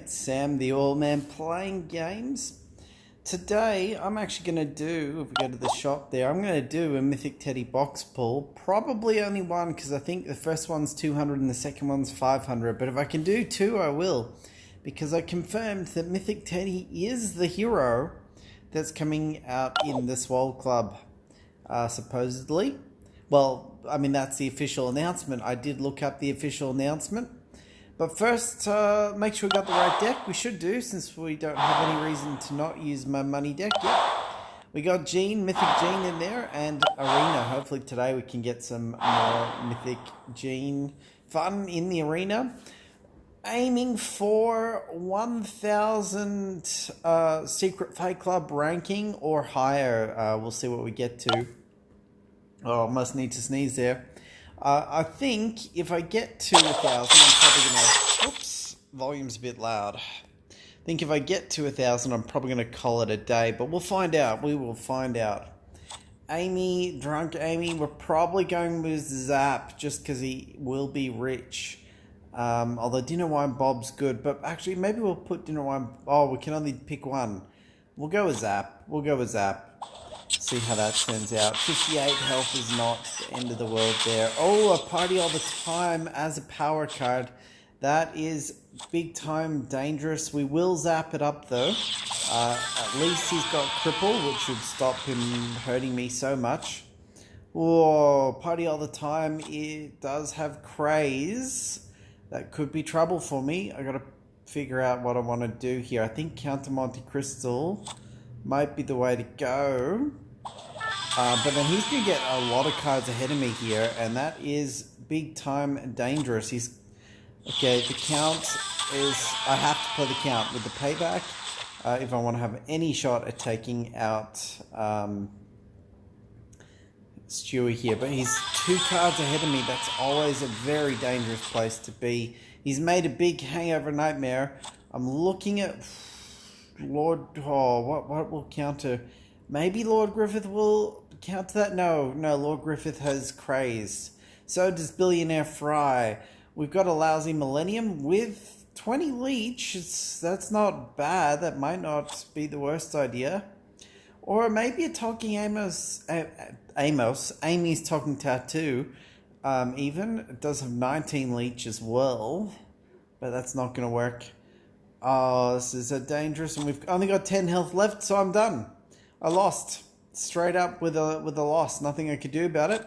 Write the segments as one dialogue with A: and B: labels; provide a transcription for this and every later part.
A: it's Sam the Oil Man playing games. Today I'm actually going to do, if we go to the shop there, I'm going to do a Mythic Teddy box pull. Probably only one because I think the first one's 200 and the second one's 500. But if I can do two, I will. Because I confirmed that Mythic Teddy is the hero that's coming out in the Swole Club, supposedly. Well, I mean, that's the official announcement. I did look up the official announcement. But first, make sure we got the right deck. We should do, since we don't have any reason to not use my money deck yet. We got Gene, Mythic Gene in there, and Arena. Hopefully today we can get some more Mythic Gene fun in the Arena. Aiming for 1,000 Secret Fake Club ranking or higher. We'll see what we get to. Oh, must need to sneeze there. I think if I get to 1,000, I'm probably going to... Oops, volume's a bit loud. I think if I get to 1,000, I'm probably going to call it a day. But we'll find out. We will find out. Amy, Drunk Amy, we're probably going with Zap just because he will be rich. Although Dinner Wine Bob's good. But actually, maybe we'll put Dinner Wine... Oh, we can only pick one. We'll go with Zap. We'll go with Zap. See how that turns out. 58 health is not the end of the world there. Oh, a Party All the Time as a power card. That is big time dangerous. We will zap it up though. At least he's got Cripple, which should stop him hurting me so much. Whoa, Party All the Time. It does have Craze. That could be trouble for me. I gotta figure out what I want to do here. I think Counter Monte Crystal might be the way to go. But then he's going to get a lot of cards ahead of me here, and that is big time dangerous. Okay, the count is... I have to play the count with the payback if I want to have any shot at taking out Stewie here. But he's 2 cards ahead of me. That's always a very dangerous place to be. He's made a big Hangover Nightmare. I'm looking at... Lord... Oh, what will counter... Maybe Lord Griffith will counter that? No, Lord Griffith has Craze. So does Billionaire Fry. We've got a lousy Millennium with 20 Leech. That's not bad. That might not be the worst idea. Or maybe a Talking Amos. Amy's Talking Tattoo. Even. It does have 19 Leech as well. But that's not going to work. Oh, this is a dangerous. And we've only got 10 health left, so I'm done. I lost. Straight up with a loss. Nothing I could do about it.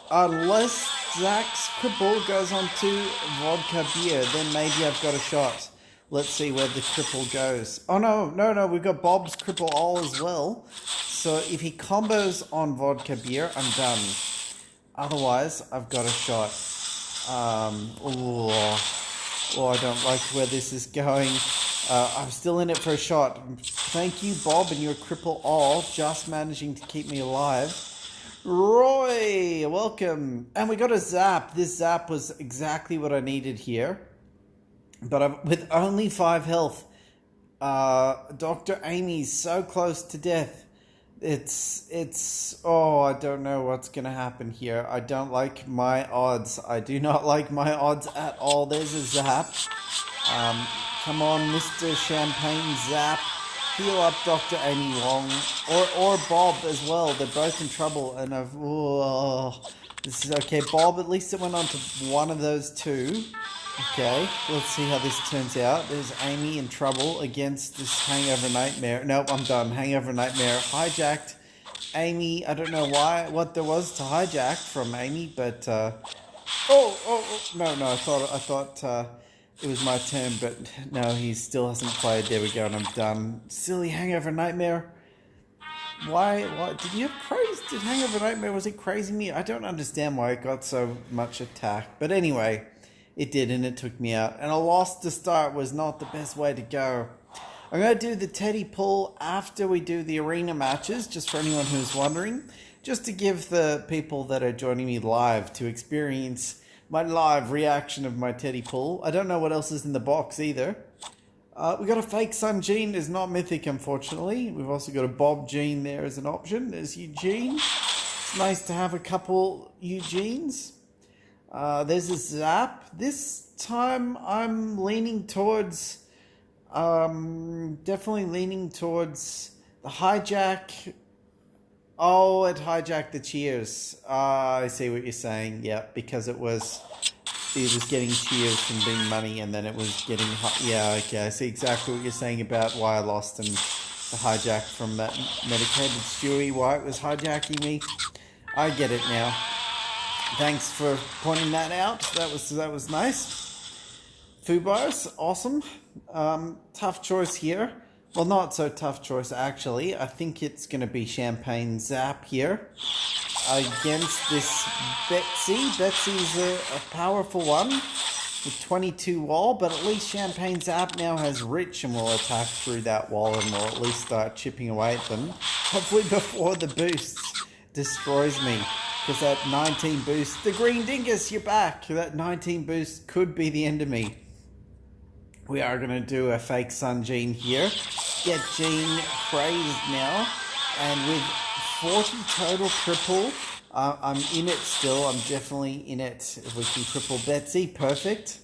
A: Unless Zach's Cripple goes on to Vodka Beer, then maybe I've got a shot. Let's see where the Cripple goes. Oh, no. We've got Bob's Cripple all as well. So if he combos on Vodka Beer, I'm done. Otherwise, I've got a shot. Oh, I don't like where this is going. I'm still in it for a shot. Thank you, Bob, and your Cripple all, just managing to keep me alive. Roy, welcome. And we got a Zap. This Zap was exactly what I needed here. But with only 5 health, Dr. Amy's so close to death. Oh, I don't know what's going to happen here. I don't like my odds. I do not like my odds at all. There's a Zap. Come on, Mr. Champagne Zap. Heal up Dr. Amy Wong. Or Bob as well. They're both in trouble. And this is okay. Bob, at least it went on to one of those 2. Okay, let's see how this turns out. There's Amy in trouble against this Hangover Nightmare. Nope, I'm done. Hangover Nightmare hijacked Amy. I don't know what there was to hijack from Amy, but no, I thought it was my turn, but no, he still hasn't played. There we go, and I'm done. Silly Hangover Nightmare. Why did you have crazy? Did Hangover Nightmare, was it crazy me? I don't understand why it got so much attack. But anyway, it did, and it took me out. And a loss to start was not the best way to go. I'm going to do the Teddy pull after we do the arena matches, just for anyone who's wondering. Just to give the people that are joining me live to experience my live reaction of my Teddy pull. I don't know what else is in the box either. We got a fake Sun Gene. Is not mythic, unfortunately. We've also got a Bob Gene there as an option. There's Eugene. It's nice to have a couple Eugenes. There's a Zap. This time I'm leaning towards Definitely leaning towards the hijack. Oh, it hijacked the cheers. I see what you're saying. Yeah, because it was getting cheers from being money, and then it was getting yeah. Okay, I see exactly what you're saying about why I lost and the hijack from that medicated Stewie. Why it was hijacking me. I get it now. Thanks for pointing that out. That was nice. Fubars, awesome. Tough choice here. Well, not so tough choice actually. I think it's going to be Champagne Zap here against this Betsy. Betsy's a powerful one with 22 wall, but at least Champagne Zap now has Rich and will attack through that wall and will at least start chipping away at them. Hopefully before the boosts destroys me. Because that 19 boost, the Green Dingus, you're back. That 19 boost could be the end of me. We are going to do a fake Sun Gene here. Get Gene crazed now. And with 40 total cripple, I'm in it still. I'm definitely in it. If we can cripple Betsy, perfect.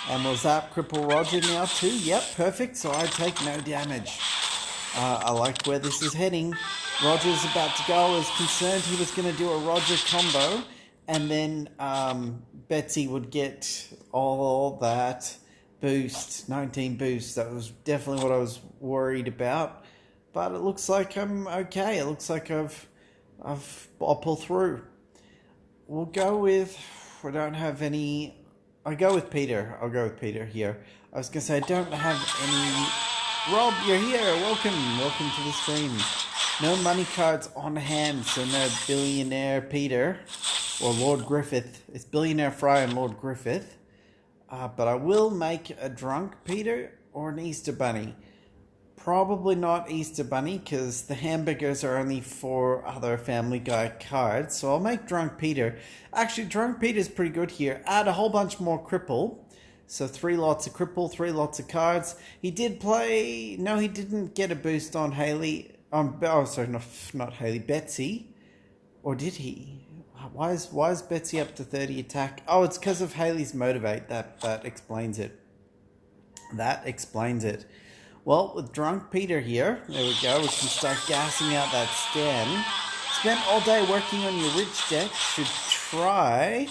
A: And we'll zap cripple Roger now too. Yep, perfect. So I take no damage. I like where this is heading. Roger's about to go. I was concerned he was going to do a Roger combo. And then Betsy would get all that boost, 19 boost. That was definitely what I was worried about. But it looks like I'm okay. It looks like I'll pull through. We'll go with, I don't have any, I'll go with Peter. I'll go with Peter here. I was going to say, I don't have any, Rob, you're here. Welcome to the stream. No money cards on hand, so no Billionaire Peter or Lord Griffith. It's Billionaire Fry and Lord Griffith. But I will make a Drunk Peter or an Easter Bunny. Probably not Easter Bunny because the hamburgers are only for other Family Guy cards. So I'll make Drunk Peter. Actually, Drunk Peter's pretty good here. Add a whole bunch more cripple. So 3 lots of cripple, 3 lots of cards. He did play... No, he didn't get a boost on Haley. Oh, sorry, not Haley. Betsy. Or did he? Why is Betsy up to 30 attack? Oh, it's because of Haley's Motivate. That explains it. That explains it. Well, with Drunk Peter here, there we go. We can start gassing out that Stan. Spent all day working on your Rich deck. Should try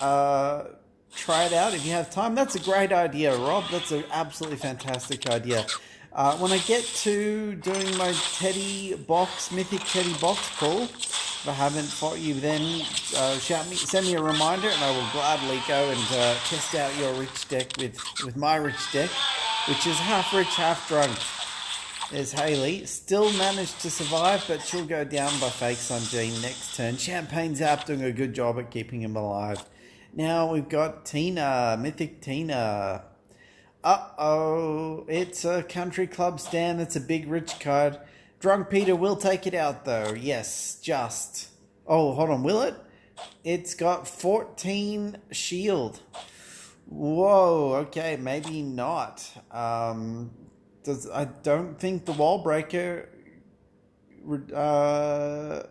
A: it out if you have time. That's a great idea, Rob. That's an absolutely fantastic idea. When I get to doing my Mythic Teddy box pull, if I haven't fought you, then send me a reminder, and I will gladly go and test out your Rich deck with my Rich deck, which is half rich, half drunk. There's Haley. Still managed to survive, but she'll go down by fake Sun Gene next turn. Champagne Zap doing a good job at keeping him alive. Now we've got Tina, Mythic Tina. Uh-oh, it's a Country Club stand. That's a big rich card. Drunk Peter will take it out though. Yes, just. Oh, hold on, will it? It's got 14 shield. Whoa, okay, maybe not. I don't think the wall breaker, the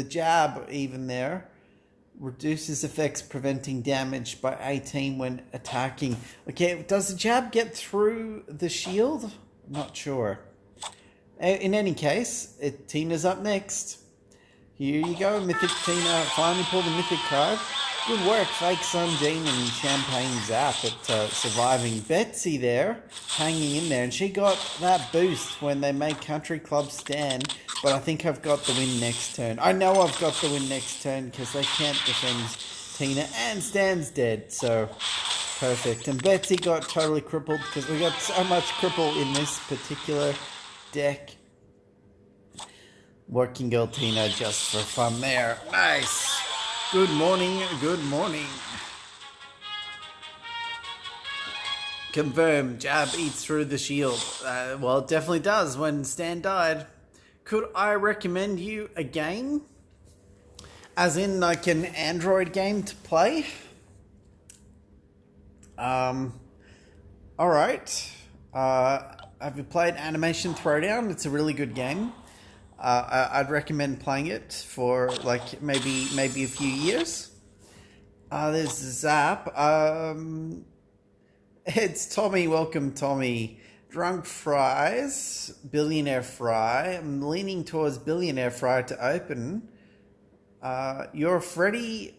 A: jab even there, reduces effects preventing damage by 18 when attacking. Okay, does the jab get through the shield? I'm not sure. In any case, Tina's up next. Here you go, Mythic Tina. Finally pulled the Mythic card. Good work, fake Sun Gene and Champagne Zap at surviving. Betsy there, hanging in there. And she got that boost when they made Country Club stand. But I think I've got the win next turn. I know I've got the win next turn because they can't defend Tina. And Stan's dead, so perfect. And Betsy got totally crippled because we got so much cripple in this particular deck. Working Girl Tina just for fun there. Nice. Good morning, good morning. Confirm, jab eats through the shield. Well, it definitely does when Stan died. Could I recommend you a game? As in like an Android game to play? Alright. Have you played Animation Throwdown? It's a really good game. I'd recommend playing it for like maybe a few years. There's Zap. It's Tommy. Welcome, Tommy. Drunk Fries, Billionaire Fry. I'm leaning towards Billionaire Fry to open. You're Freddy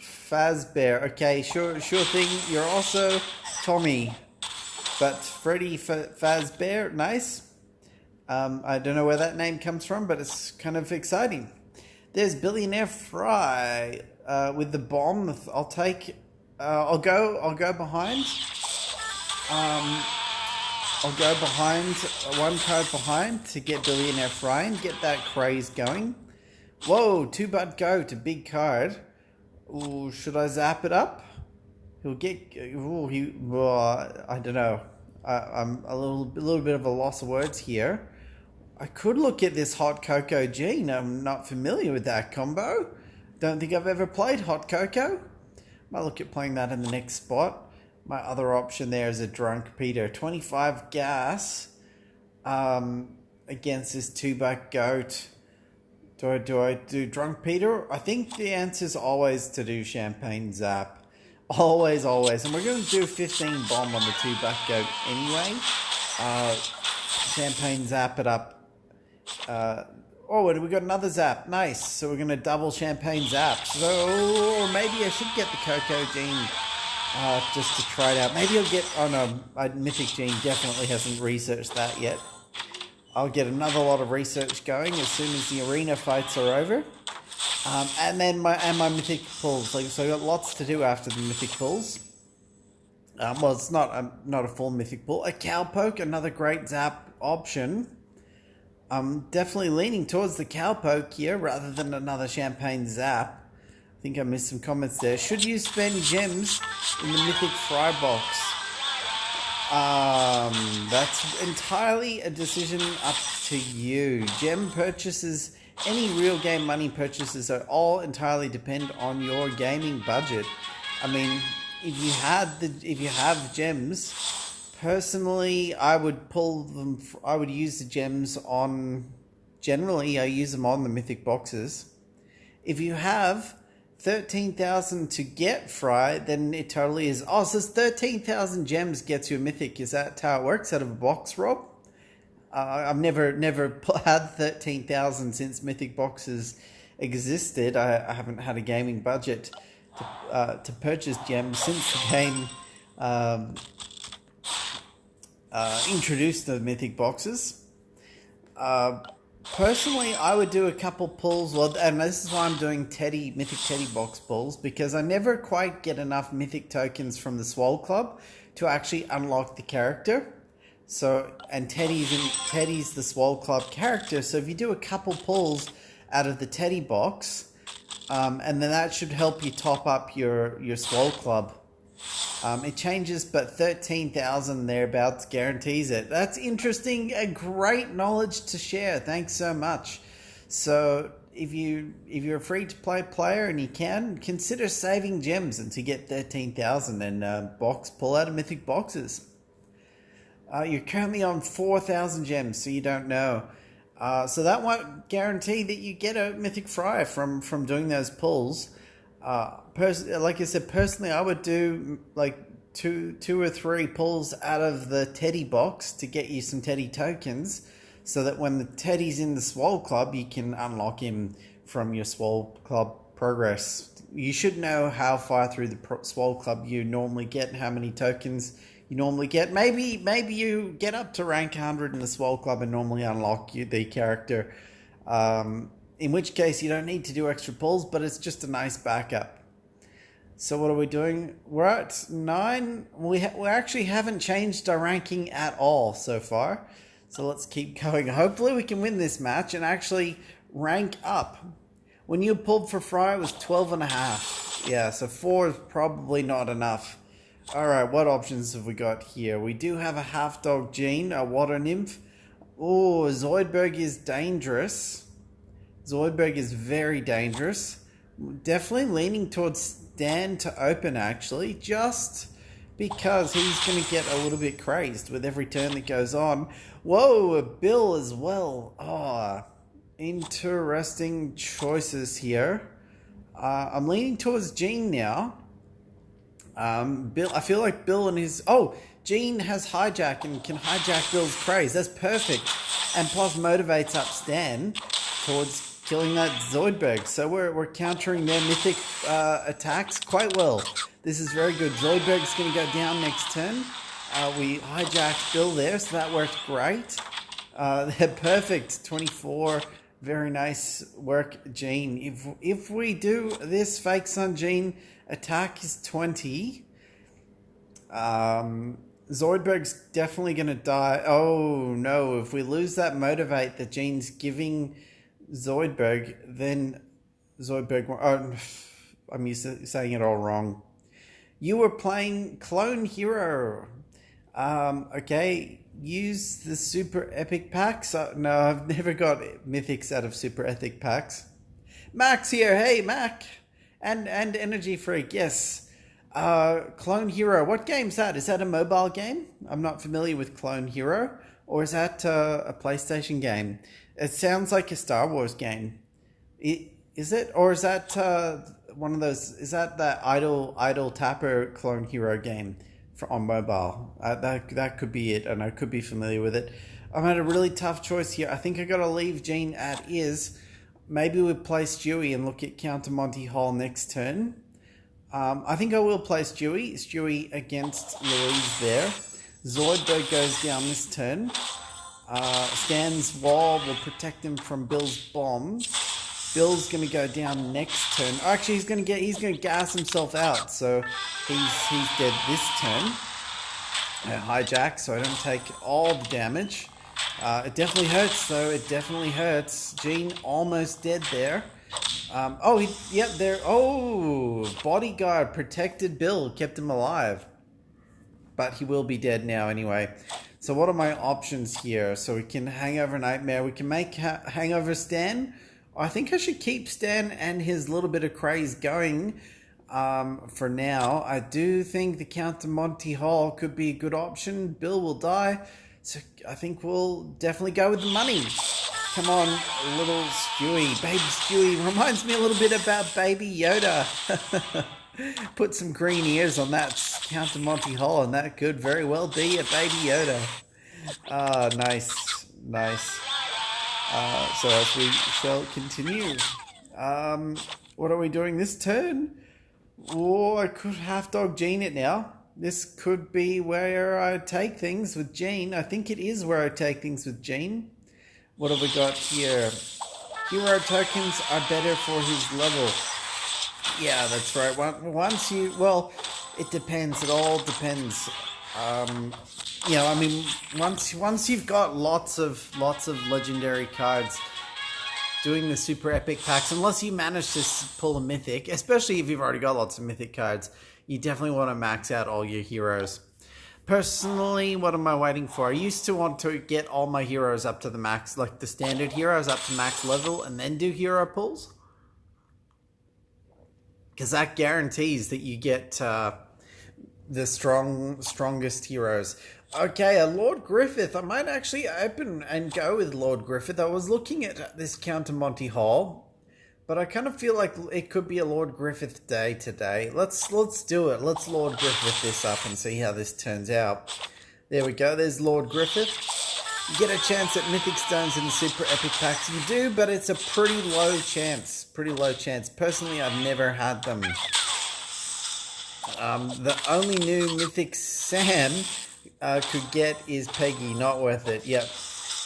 A: Fazbear. Okay, sure thing. You're also Tommy, but Freddy Fazbear. Nice. I don't know where that name comes from, but it's kind of exciting. There's Billionaire Fry with the bomb. I'll take. I'll go behind. I'll go behind, one card behind to get Billionaire Fry and get that craze going. Whoa, 2-bud goat, a big card. Ooh, should I zap it up? He'll get. Ooh, I don't know. I'm a little bit of a loss of words here. I could look at this Hot Cocoa Gene. I'm not familiar with that combo. Don't think I've ever played Hot Cocoa. Might look at playing that in the next spot. My other option there is a Drunk Peter. 25 gas against this 2-buck goat. Do I do Drunk Peter? I think the answer is always to do Champagne Zap. Always. And we're going to do 15 bomb on the 2-buck goat anyway. Champagne Zap it up. We got another zap. Nice. So we're going to double Champagne Zap. So maybe I should get the Cocoa Gene just to try it out. Maybe I'll get... Oh no, Mythic Gene definitely hasn't researched that yet. I'll get another lot of research going as soon as the arena fights are over. And then my Mythic pulls. So I got lots to do after the Mythic pulls. Well, it's not a full Mythic pull. A Cowpoke, another great zap option. I'm definitely leaning towards the Cowpoke here rather than another Champagne Zap. I think I missed some comments there. Should you spend gems in the Mythic Fry box? That's entirely a decision up to you. Gem purchases, any real game money purchases are all entirely depend on your gaming budget. I mean, if you have gems, personally, I would pull them. I would use the gems on. Generally, I use them on the Mythic boxes. If you have 13,000 to get Fry, then it totally is. Oh, so 13,000 gems gets you a Mythic. Is that how it works out of a box, Rob? I've never had 13,000 since Mythic boxes existed. I haven't had a gaming budget to purchase gems since the game introduced the Mythic boxes. Personally, I would do a couple pulls, and this is why I'm doing Mythic Teddy box pulls, because I never quite get enough Mythic tokens from the Swole Club to actually unlock the character. So, and Teddy's the Swole Club character, so if you do a couple pulls out of the Teddy box, and then that should help you top up your Swole Club. It changes, but 13,000 thereabouts guarantees it. That's interesting. A great knowledge to share. Thanks so much. So if you're a free-to-play player and you can, consider saving gems and to get 13,000 and pull out of Mythic boxes. You're currently on 4,000 gems, so you don't know. So that won't guarantee that you get a Mythic Fry from doing those pulls. Like I said, personally, I would do like two or three pulls out of the Teddy box to get you some Teddy tokens, so that when the Teddy's in the Swole Club, you can unlock him from your Swole Club progress. You should know how far through the Swole Club you normally get and how many tokens you normally get. Maybe you get up to rank 100 in the Swole Club and normally unlock the character. In which case you don't need to do extra pulls, but it's just a nice backup. So what are we doing? We're at 9. We actually haven't changed our ranking at all so far. So let's keep going. Hopefully we can win this match and actually rank up. When you pulled for Fry, it was 12.5. Yeah, so 4 is probably not enough. Alright, what options have we got here? We do have a Half Dog Gene, a Water Nymph. Oh, Zoidberg is dangerous. Zoidberg is very dangerous. Definitely leaning towards Dan to open, actually, just because he's going to get a little bit crazed with every turn that goes on. Whoa, a Bill as well. Oh, interesting choices here. I'm leaning towards Gene now. Bill, I feel like Bill and his... Oh, Gene has hijack and can hijack Bill's praise. That's perfect. And plus motivates up Stan towards killing that Zoidberg. So we're countering their mythic attacks quite well. This is very good. Zoidberg's going to go down next turn. We hijacked Bill there, so that worked great. They're perfect. 24. Very nice work, Gene. If we do this fake Sun Gene attack is 20. Zoidberg's definitely going to die. Oh no, if we lose that motivate that Gene's giving Zoidberg, then Zoidberg... Oh, I'm saying it all wrong. You were playing Clone Hero. Okay, use the super epic packs. No, I've never got mythics out of super epic packs. Mac's here. Hey, Mac. And Energy Freak, yes. Clone Hero, what game's that? Is that a mobile game? I'm not familiar with Clone Hero. Or is that a PlayStation game? It sounds like a Star Wars game. Is it? Or is that one of those... Is that Idle Tapper Clone Hero game on mobile? That could be it, and I could be familiar with it. I'm at a really tough choice here. I think I got to leave Gene at is. Maybe we'll play Stewie and look at Counter Monty Hall next turn. I think I will play Stewie. Stewie against Louise there. Zoidberg goes down this turn. Stan's wall will protect him from Bill's bomb. Bill's going to go down next turn. Actually, he's going to gas himself out. So he's dead this turn. Hijack, so I don't take all the damage. It definitely hurts, though. It definitely hurts. Gene almost dead there. There. Oh, bodyguard protected Bill, kept him alive. But he will be dead now anyway. So what are my options here? So we can Hangover Nightmare. We can make Hangover Stan. I think I should keep Stan and his little bit of craze going for now. I do think the Counter Monty Hall could be a good option. Bill will die. So I think we'll definitely go with the money. Come on, little Stewie. Baby Stewie reminds me a little bit about Baby Yoda. Put some green ears on that Counter Monty Hall and that could very well be a Baby Yoda. Nice. So as we shall continue. What are we doing this turn? Oh, I could half-dog Gene it now. This could be where I take things with Gene. I think it is where I take things with Gene. What have we got here? Hero tokens are better for his level. Yeah, that's right. Once you... Well, it depends. It all depends. Once you've got lots of legendary cards, doing the super epic packs, unless you manage to pull a mythic, especially if you've already got lots of mythic cards, you definitely want to max out all your heroes. Personally, what am I waiting for? I used to want to get all my heroes up to the max, like the standard heroes up to max level, and then do hero pulls. Because that guarantees that you get the strongest heroes. Okay, a Lord Griffith. I might actually open and go with Lord Griffith. I was looking at this Counter Monty Hall, but I kind of feel like it could be a Lord Griffith day today. Let's do it. Let's Lord Griffith this up and see how this turns out. There we go. There's Lord Griffith. You get a chance at Mythic Stones in the Super Epic Packs. You do, but it's a pretty low chance. Personally, I've never had them. The only new Mythic Sam could get is Peggy. Not worth it. Yep.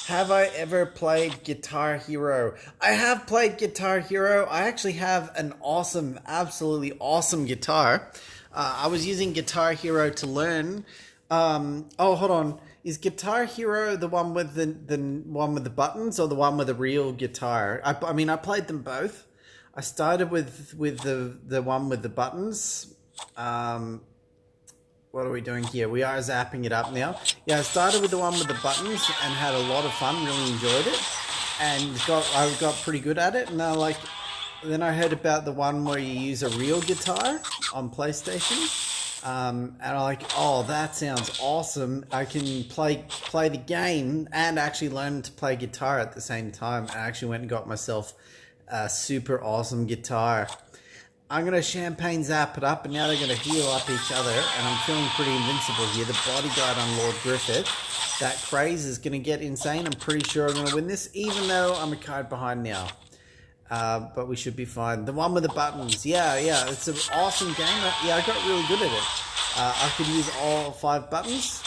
A: Have I ever played Guitar Hero? I have played Guitar Hero. I actually have an awesome, absolutely awesome guitar. I was using Guitar Hero to learn. Hold on. Is Guitar Hero the one with the one with the buttons or the one with a real guitar? I played them both. I started with the one with the buttons. What are we doing here? We are zapping it up now. Yeah, I started with the one with the buttons and had a lot of fun. Really enjoyed it, and I got pretty good at it. And then I heard about the one where you use a real guitar on PlayStation, and I'm like, oh, that sounds awesome. I can play the game and actually learn to play guitar at the same time. I actually went and got myself a super awesome guitar. I'm going to champagne zap it up, and now they're going to heal up each other, and I'm feeling pretty invincible here. The bodyguard on Lord Griffith. That craze is going to get insane. I'm pretty sure I'm going to win this, even though I'm a card behind now. But we should be fine. The one with the buttons. Yeah. It's an awesome game. Yeah, I got really good at it. I could use all 5 buttons.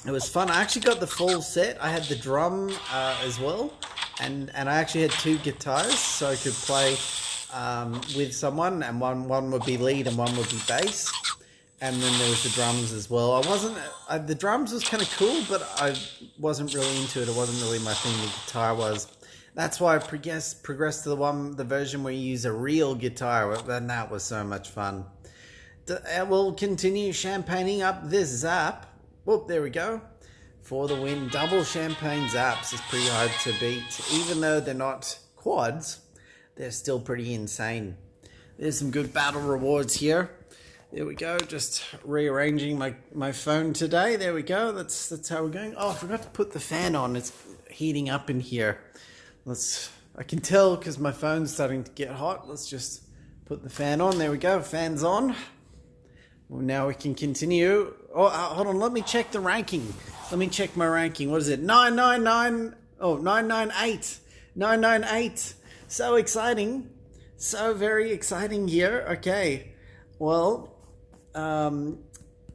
A: It was fun. I actually got the full set. I had the drum as well. And I actually had 2 guitars, so I could play with someone, and one would be lead and one would be bass, and then there was the drums as well. The drums was kind of cool, but I wasn't really into it. It wasn't really my thing. The guitar was. That's why I progressed to the version where you use a real guitar, and that was so much fun. We'll continue champagning up this zap. Whoop, there we go. For the win. Double champagne zaps is pretty hard to beat, even though they're not quads. They're still pretty insane. There's some good battle rewards here. There we go. Just rearranging my phone today. There we go. That's how we're going. Oh, I forgot to put the fan on. It's heating up in here. I can tell because my phone's starting to get hot. Let's just put the fan on. There we go. Fan's on. Well, now we can continue. Oh, hold on. Let me check the ranking. Let me check my ranking. What is it? 999. Oh, 998. 998. So exciting. So very exciting here. Okay. Well, how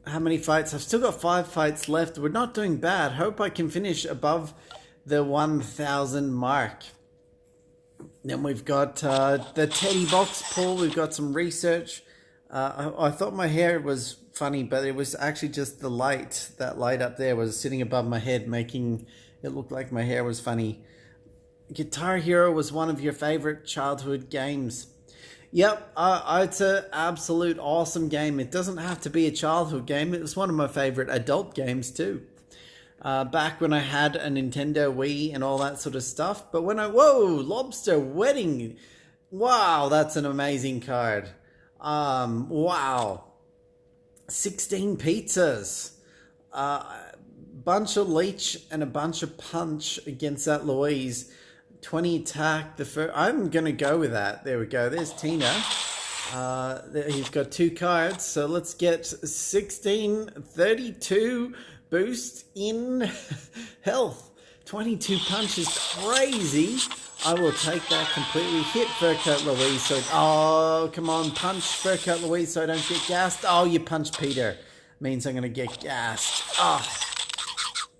A: many fights? I've still got 5 fights left. We're not doing bad. Hope I can finish above the 1,000 mark. Then we've got the Teddy box pull. We've got some research. I thought my hair was funny, but it was actually just the light. That light up there was sitting above my head, making it look like my hair was funny. Guitar Hero was one of your favorite childhood games. Yep, it's an absolute awesome game. It doesn't have to be a childhood game. It was one of my favorite adult games too. Back when I had a Nintendo Wii and all that sort of stuff. But whoa, Lobster Wedding. Wow, that's an amazing card. Wow. 16 pizzas. Bunch of leech and a bunch of punch against that Louise. 20 attack. I'm going to go with that. There we go. There's Tina. He's got 2 cards. So let's get 16, 32 boost in health. 22 punch is crazy. I will take that completely. Hit Fur Coat Louise. Oh, come on. Punch Fur Coat Louise so I don't get gassed. Oh, you punch Peter. Means I'm going to get gassed. Oh,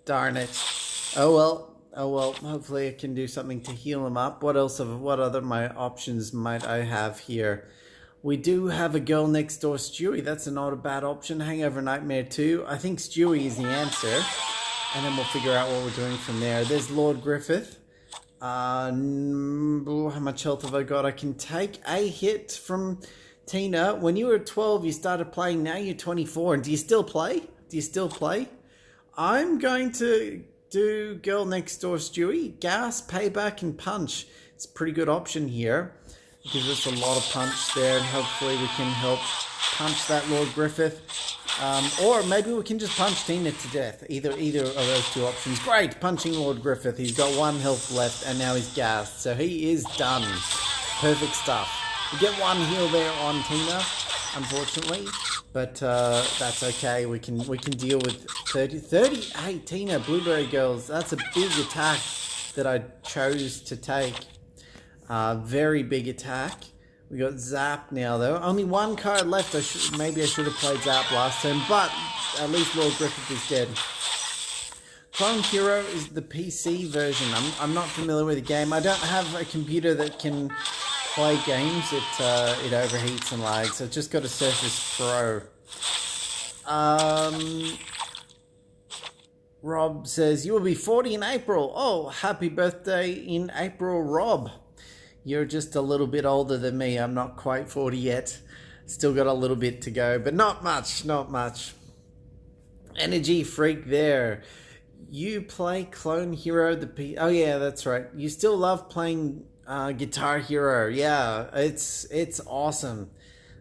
A: darn it. Oh, well. Hopefully I can do something to heal him up. What other my options might I have here? We do have a Girl Next Door Stewie. That's not a bad option. Hangover Nightmare 2. I think Stewie is the answer. And then we'll figure out what we're doing from there. There's Lord Griffith. How much health have I got? I can take a hit from Tina. When you were 12, you started playing. Now you're 24. And do you still play? I'm going to do Girl Next Door Stewie. Gas, Payback, and Punch. It's a pretty good option here. Gives us a lot of punch there, and hopefully we can help punch that Lord Griffith. Or maybe we can just punch Tina to death. Either of those 2 options. Great, punching Lord Griffith. He's got 1 health left, and now he's gassed. So he is done. Perfect stuff. We get 1 heal there on Tina, unfortunately. But that's okay. We can deal with 38 Tina Blueberry Girls. That's a big attack that I chose to take. Very big attack. We got Zap now though. Only 1 card left. Maybe I should have played Zap last turn, but at least Lord Griffith is dead. Clone Hero is the PC version. I'm not familiar with the game. I don't have a computer that can play games. It overheats and lags. So I've just got a Surface Pro. Rob says, you will be 40 in April. Oh, happy birthday in April, Rob. You're just a little bit older than me. I'm not quite 40 yet. Still got a little bit to go, but not much. Energy Freak there. You play Clone Hero, oh yeah, that's right. You still love playing Guitar Hero. Yeah, it's awesome.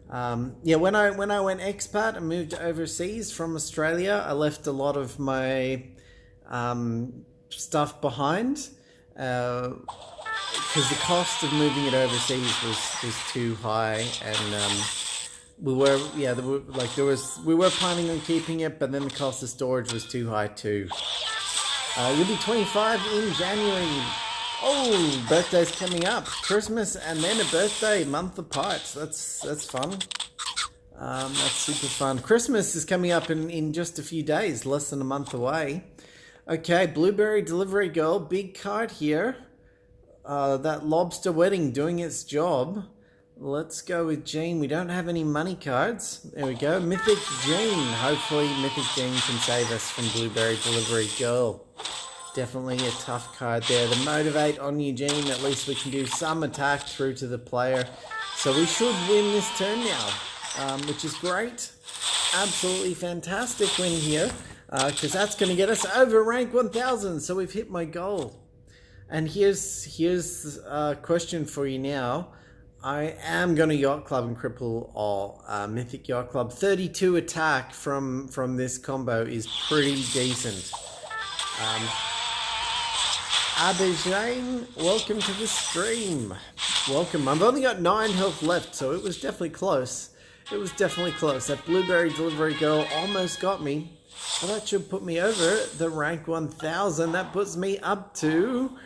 A: Yeah, when I went expat and moved overseas from Australia, I left a lot of my stuff behind. because the cost of moving it overseas was too high, and we were we were planning on keeping it, but then the cost of storage was too high too. You'll be 25 in January. Oh, birthday's coming up. Christmas and then a birthday, month apart. That's fun. That's super fun. Christmas is coming up in just a few days, less than a month away. Okay, Blueberry Delivery Girl, big card here. That lobster wedding doing its job. Let's go with Jean. We don't have any money cards. There we go. Mythic Jean. Hopefully Mythic Jean can save us from Blueberry Delivery Girl. Definitely a tough card there. The Motivate on Eugene. At least we can do some attack through to the player. So we should win this turn now, which is great. Absolutely fantastic win here, because that's going to get us over rank 1000. So we've hit my goal. And here's a question for you now. I am going to Yacht Club and cripple all. Mythic Yacht Club. 32 attack from this combo is pretty decent. Abijane, welcome to the stream. Welcome. I've only got 9 health left, so it was definitely close. It was definitely close. That Blueberry Delivery Girl almost got me. Well, that should put me over the rank 1000. That puts me up to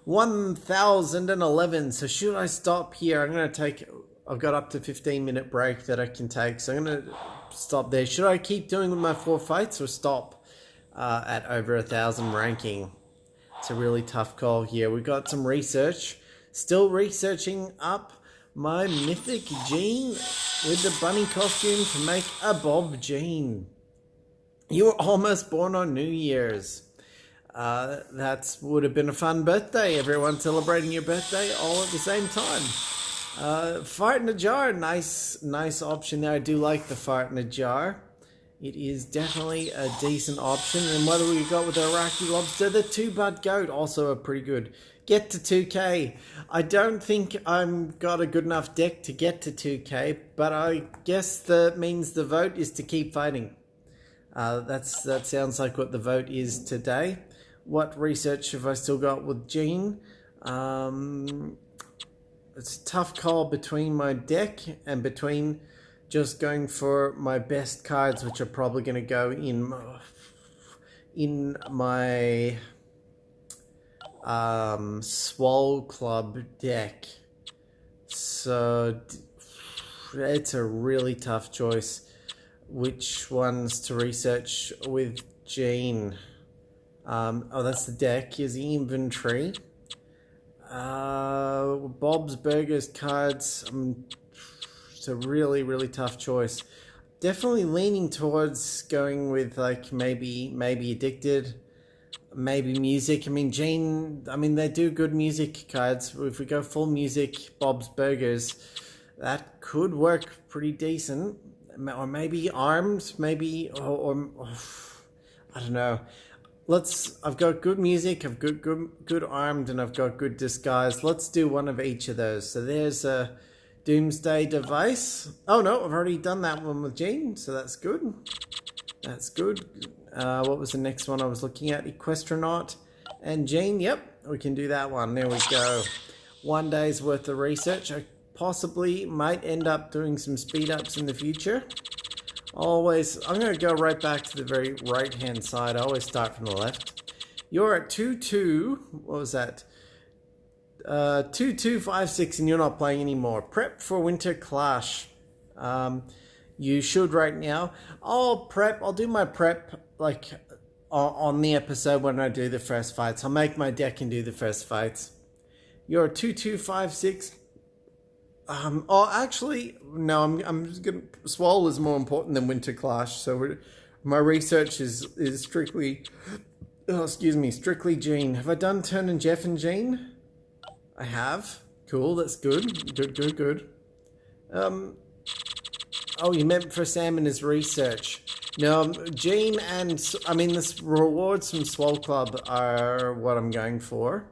A: 1011. So should I stop here? I'm going to take... I've got up to 15-minute break that I can take. So I'm going to stop there. Should I keep doing with my 4 fights or stop at over 1000 ranking? It's a really tough call here. We've got some research. Still researching up my Mythic Jean with the bunny costume to make a Bob Jean. You were almost born on New Year's. That would have been a fun birthday. Everyone celebrating your birthday all at the same time. Fart in a jar. Nice option there. I do like the fart in a jar. It is definitely a decent option. And what do we got with the Iraqi lobster? The 2-bud goat, also a pretty good. Get to 2k. I don't think I've got a good enough deck to get to 2k, but I guess that means the vote is to keep fighting. That sounds like what the vote is today. What research have I still got with Jean? It's a tough call between my deck and between just going for my best cards, which are probably going to go in my Swole Club deck. So it's a really tough choice. Which ones to research with Jean? Oh, that's the deck. Here's the inventory. Bob's Burgers cards. It's a really tough choice. Definitely leaning towards going with like maybe Addicted, maybe music. I mean, Jean, they do good music cards. If we go full music, Bob's Burgers, that could work pretty decent. Or maybe arms, maybe, or I don't know. I've got good music, I've got good armed, and I've got good disguise. Let's do one of each of those. So there's a Doomsday Device. Oh no, I've already done that one with Jean, so that's good. That's good. What was the next one I was looking at? Equestronaut and Jean. Yep, we can do that one. There we go. 1 day's worth of research. I possibly might end up doing some speed ups in the future. I'm going to go right back to the very right hand side. I always start from the left. You're at 2-2. What was that? 2-2-5-6, and you're not playing anymore. Prep for Winter Clash. You should right now. I'll do my prep like on the episode when I do the first fights. I'll make my deck and do the first fights. You're 2-2-5-6. Actually, no. I'm just gonna. Swole is more important than Winter Clash. So my research is strictly. Oh, excuse me, strictly Jean. Have I done Turn and Jeff and Jean? I have. Cool. That's good. Good. Oh, you meant for Sam and his research. No, Jean and the rewards from Swole Club are what I'm going for.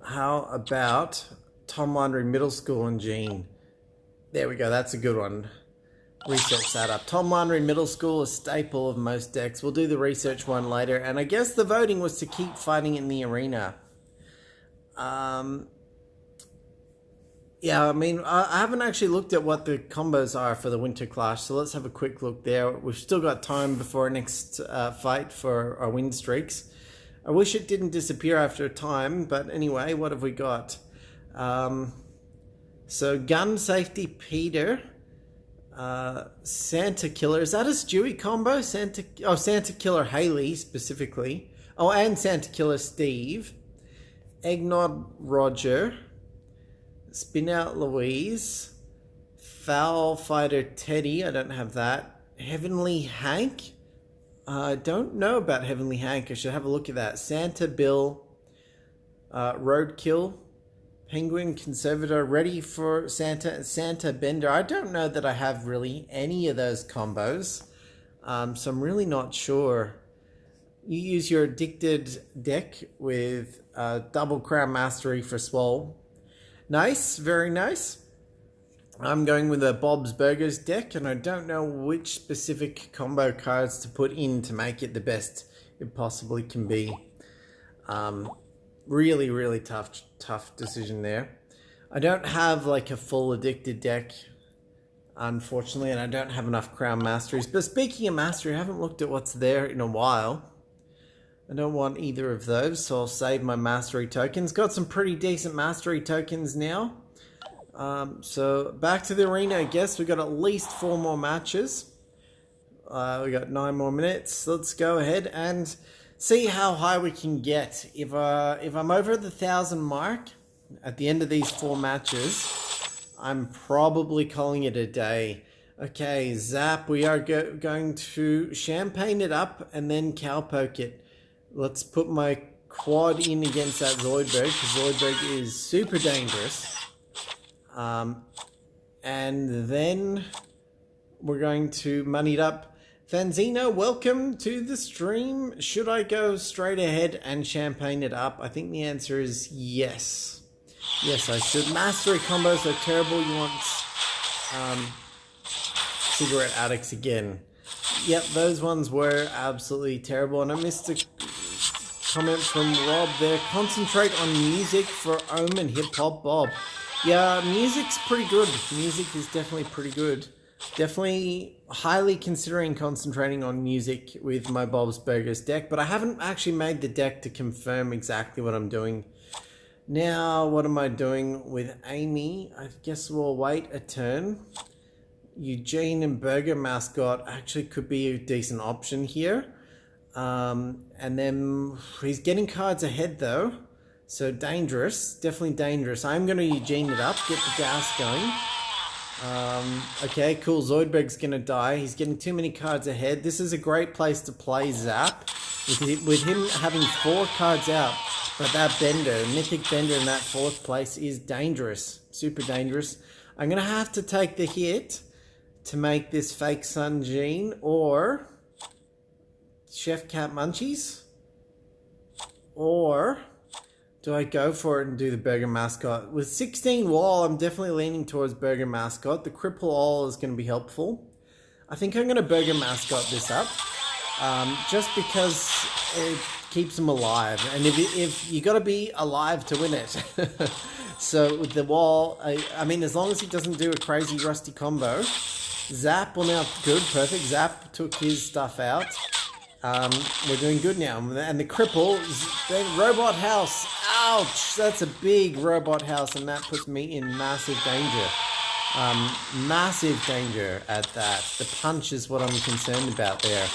A: How about Tom Wandering Middle School and Jean? There we go, that's a good one. Research that up. Tom Wandering Middle School, a staple of most decks. We'll do the research one later. And I guess the voting was to keep fighting in the arena. Yeah, I mean, I haven't actually looked at what the combos are for the Winter Clash, so let's have a quick look there. We've still got time before our next fight for our win streaks. I wish it didn't disappear after time, but anyway, what have we got? So Gun Safety Peter, Santa Killer. Is that a Stewie combo? Santa Killer Haley specifically. Oh, and Santa Killer Steve. Eggnog Roger. Spin Out Louise. Foul Fighter Teddy. I don't have that. Heavenly Hank. I don't know about Heavenly Hank. I should have a look at that. Santa Bill. Roadkill. Penguin Conservator. Ready for Santa. And Santa Bender. I don't know that I have really any of those combos. So I'm really not sure. You use your Addicted deck with double Crown Mastery for Swole. Nice, very nice. I'm going with a Bob's Burgers deck, and I don't know which specific combo cards to put in to make it the best it possibly can be. Really, really tough decision there. I don't have like a full Addicted deck, unfortunately, and I don't have enough Crown Masteries. But speaking of Mastery, I haven't looked at what's there in a while. I don't want either of those, so I'll save my Mastery tokens. Got some pretty decent Mastery tokens now. So back to the arena, I guess. We've got at least 4 more matches. We got 9 more minutes. Let's go ahead and see how high we can get. If I'm over the 1,000 mark at the end of these 4 matches, I'm probably calling it a day. Okay, Zap, we are going to Champagne it up and then Cowpoke it. Let's put my quad in against that Zoidberg, because Zoidberg is super dangerous. And then we're going to money it up. Fanzino, welcome to the stream. Should I go straight ahead and Champagne it up? I think the answer is yes. Yes, I should. Mastery combos are terrible. You want Cigarette Addicts again. Yep, those ones were absolutely terrible. And I missed a comment from Rob there. Concentrate on music for Ohm and Hip Hop Bob. Yeah, music's pretty good. Music is definitely pretty good. Definitely highly considering concentrating on music with my Bob's Burgers deck, but I haven't actually made the deck to confirm exactly what I'm doing. Now, what am I doing with Amy? I guess we'll wait a turn. Eugene and Burger Mascot actually could be a decent option here. And then he's getting cards ahead though. So dangerous, definitely dangerous. I'm going to Eugene it up, get the gas going. Okay, cool. Zoidberg's going to die. He's getting too many cards ahead. This is a great place to play Zap. With him having 4 cards out. But that Bender, Mythic Bender in that 4th place is dangerous. Super dangerous. I'm going to have to take the hit to make this Fake Sun Gene or Chef Cat Munchies. Or do I go for it and do the Burger Mascot? With 16 wall, I'm definitely leaning towards Burger Mascot. The Cripple All is going to be helpful. I think I'm going to Burger Mascot this up. Just because it keeps him alive. And if you got to be alive to win it. So with the wall, I mean, as long as he doesn't do a crazy rusty combo. Zap, well now, good, perfect. Zap took his stuff out. We're doing good now. And the cripple, the robot house. Ouch! That's a big robot house, and that puts me in massive danger. Massive danger at that. The punch is what I'm concerned about there.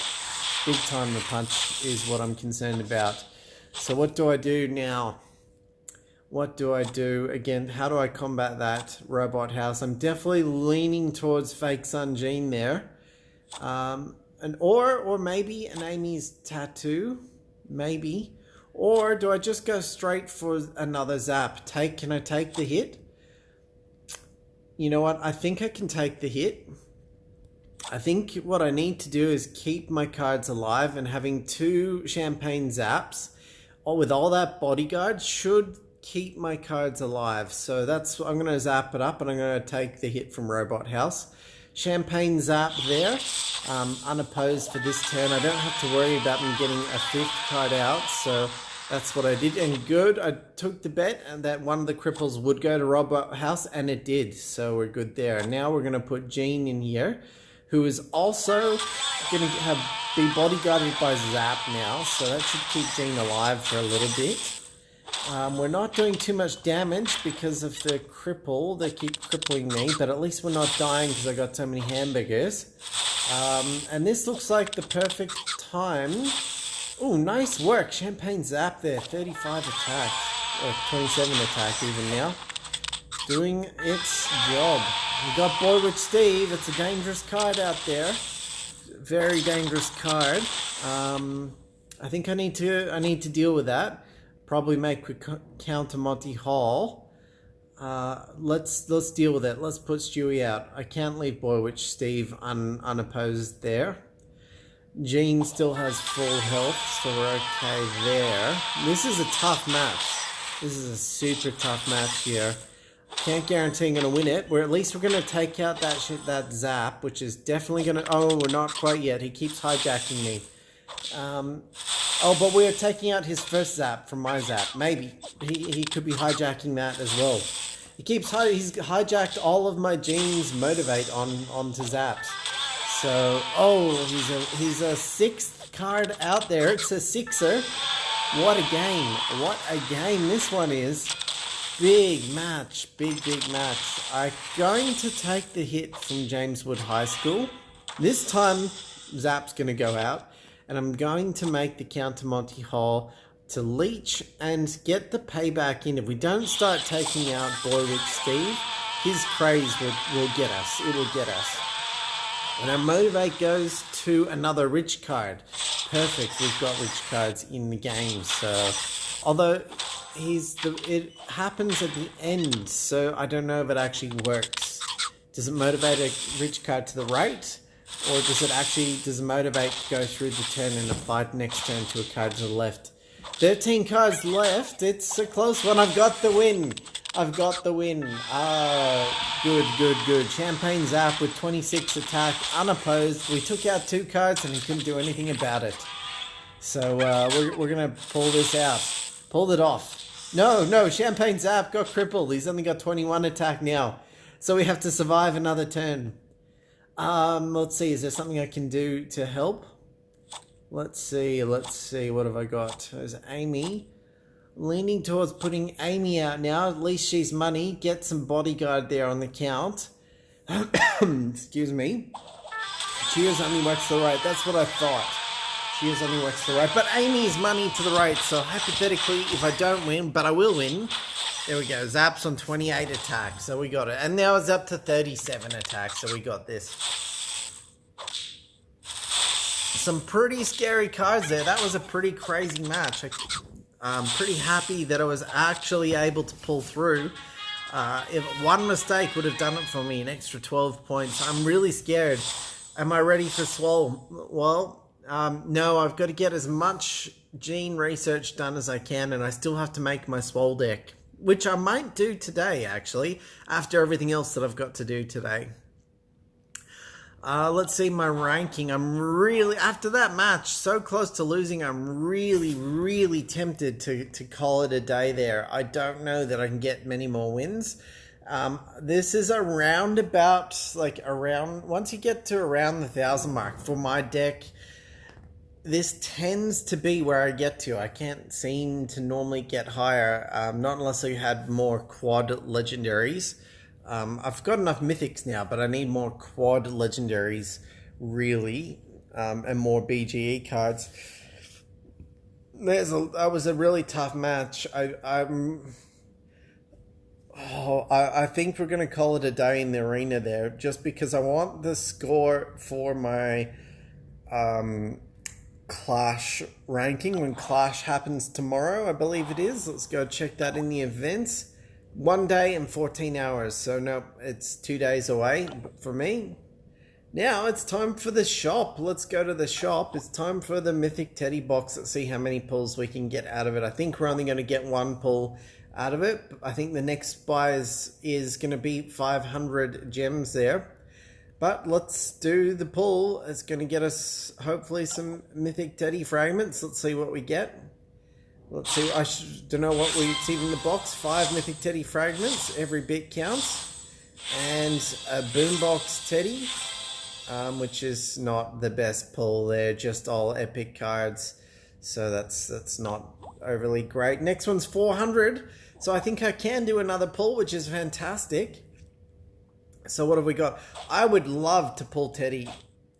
A: Big time the punch is what I'm concerned about. So what do I do now? What do I do? Again, how do I combat that robot house? I'm definitely leaning towards Fake Sun Gene there. Or maybe an Amy's Tattoo, maybe. Or do I just go straight for another Zap? Can I take the hit? You know what? I think I can take the hit. I think what I need to do is keep my cards alive, and having 2 Champagne Zaps, or with all that bodyguard, should keep my cards alive. So I'm going to zap it up, and I'm going to take the hit from Robot House. Champagne Zap there, unopposed for this turn. I don't have to worry about me getting a 5th card out, so That's what I did, and good. I took the bet and that one of the cripples would go to rob a house, and it did. So we're good there. Now we're going to put Jean in here, who is also going to be bodyguarded by Zap now. So that should keep Jean alive for a little bit. We're not doing too much damage because of the cripple. They keep crippling me, but at least we're not dying because I got so many hamburgers. And this looks like the perfect time. Oh, nice work. Champagne Zap there. 35 attack. Or 27 attack even now. Doing its job. We got Boy Witch Steve. It's a dangerous card out there. Very dangerous card. I think I need to deal with that. Probably make a counter Monty Hall. Let's deal with it. Let's put Stewie out. I can't leave Boy Witch Steve unopposed there. Jean still has full health, so we're okay there. This is a tough match. This is a super tough match here. Can't guarantee I'm going to win it. At least we're going to take out that Zap, which is definitely going to... Oh, we're not quite yet. He keeps hijacking me. Oh, but we're taking out his first Zap from my Zap. Maybe. He could be hijacking that as well. He's hijacked all of my Jean's Motivate onto Zaps. So, oh, he's a sixth card out there. It's a sixer. What a game. What a game this one is. Big match. Big match. I'm going to take the hit from James Wood High School. This time, Zap's going to go out. And I'm going to make the counter Monty Hall to leech and get the payback in. If we don't start taking out Boy Witch Steve, his craze will get us. It will get us. And our Motivate goes to another rich card. Perfect, we've got rich cards in the game. So, although it happens at the end, so I don't know if it actually works. Does it motivate a rich card to the right? Or does it motivate go through the turn and apply next turn to a card to the left? 13 cards left. It's a close one. I've got the win. Good. Champagne Zap with 26 attack, unopposed. We took out 2 cards and he couldn't do anything about it. So we're going to pull this out. Pulled it off. No, Champagne Zap got crippled. He's only got 21 attack now. So we have to survive another turn. Let's see. Is there something I can do to help? Let's see. What have I got? There's Amy. Leaning towards putting Amy out now. At least she's money. Get some bodyguard there on the count. Excuse me. Cheers only works to the right. That's what I thought. Cheers only works to the right. But Amy's money to the right. So hypothetically, if I don't win, but I will win. There we go. Zap's on 28 attack. So we got it. And now it's up to 37 attack. So we got this. Some pretty scary cards there. That was a pretty crazy match. I'm pretty happy that I was actually able to pull through. If one mistake would have done it for me, an extra 12 points. I'm really scared. Am I ready for Swole? Well, no, I've got to get as much gene research done as I can, and I still have to make my Swole deck, which I might do today, actually, after everything else that I've got to do today. Let's see my ranking. I'm really, after that match, so close to losing, I'm really tempted to call it a day there. I don't know that I can get many more wins. This is around once you get to around the 1,000 mark for my deck, this tends to be where I get to. I can't seem to normally get higher, not unless I had more quad legendaries. I've got enough mythics now, but I need more quad legendaries, really, and more BGE cards. That was a really tough match. I think we're going to call it a day in the arena there, just because I want the score for my Clash ranking when Clash happens tomorrow, I believe it is. Let's go check that in the events. 1 day and 14 hours. So no, it's 2 days away for me. Now it's time for the shop. Let's go to the shop. It's time for the Mythic Teddy box. Let's see how many pulls we can get out of it. I think we're only going to get 1 pull out of it. I think the next buy is going to be 500 gems there. But let's do the pull. It's going to get us hopefully some Mythic Teddy fragments. Let's see what we get. Let's see, I don't know what we've seen in the box. 5 Mythic Teddy fragments, every bit counts. And a Boombox Teddy, which is not the best pull. They're just all epic cards, so that's not overly great. Next one's 400, so I think I can do another pull, which is fantastic. So what have we got? I would love to pull Teddy.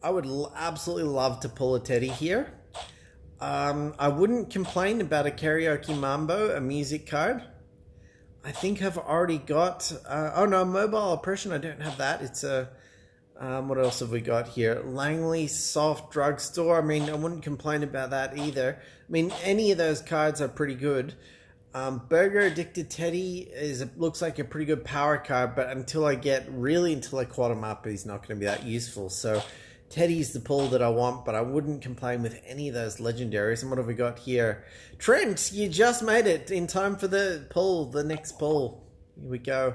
A: I would absolutely love to pull a Teddy here. I wouldn't complain about a Karaoke Mambo, a music card. I think I've already got... oh no, Mobile Oppression, I don't have that. It's a... what else have we got here? Langley Soft Drugstore. I mean, I wouldn't complain about that either. I mean, any of those cards are pretty good. Burger Addicted Teddy looks like a pretty good power card, but until I quad him up, he's not going to be that useful. So Teddy's the pull that I want, but I wouldn't complain with any of those legendaries. And what have we got here? Trent, you just made it in time for the next pull. Here we go.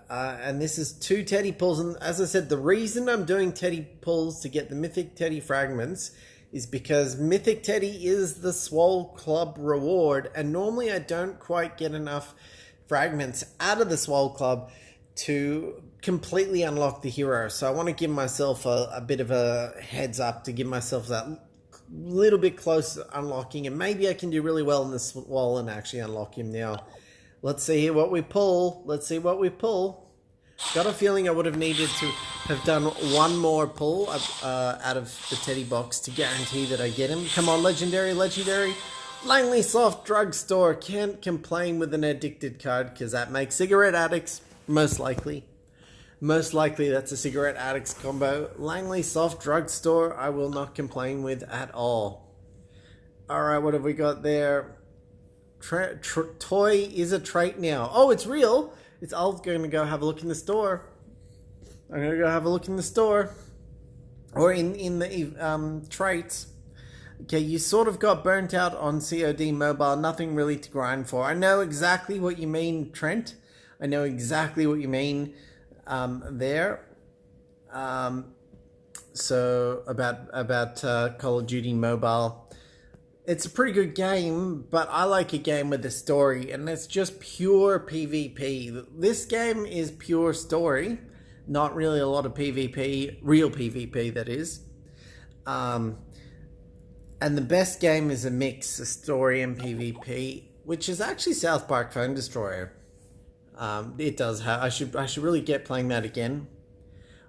A: And this is 2 Teddy pulls, and as I said, the reason I'm doing Teddy pulls to get the Mythic Teddy fragments is because Mythic Teddy is the Swole Club reward, and normally I don't quite get enough fragments out of the Swole Club to completely unlock the hero. So I want to give myself a bit of a heads up to give myself that little bit close to unlocking, and maybe I can do really well in this wall and actually unlock him now. Let's see here what we pull. Let's see what we pull. Got a feeling I would have needed to have done one more pull out of the Teddy box to guarantee that I get him. Come on, legendary, legendary. Langley Soft Drugstore. Can't complain with an addicted card because that makes cigarette addicts, most likely. Most likely that's a cigarette addicts combo. Langley Soft Drugstore, I will not complain with at all. Alright, what have we got there? Toy is a trait now. Oh, it's real. I'm going to go have a look in the store. I'm going to go have a look in the store. Or in the traits. Okay, you sort of got burnt out on COD Mobile. Nothing really to grind for. I know exactly what you mean, Trent. I know exactly what you mean there. So about Call of Duty Mobile. It's a pretty good game, but I like a game with a story, and it's just pure PvP. This game is pure story, not really a lot of PvP, real PvP that is. And the best game is a mix of story and PvP, which is actually South Park Phone Destroyer. It does have. I should really get playing that again.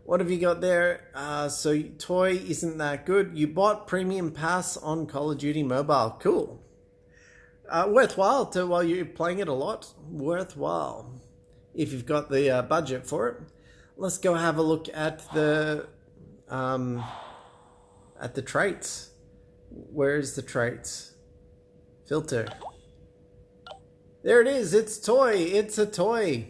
A: What have you got there? So Toy isn't that good. You bought Premium Pass on Call of Duty Mobile. Cool. Worthwhile while you're playing it a lot. Worthwhile. If you've got the budget for it. Let's go have a look at the traits. Where's the traits? Filter. There it is. It's Toy. It's a toy.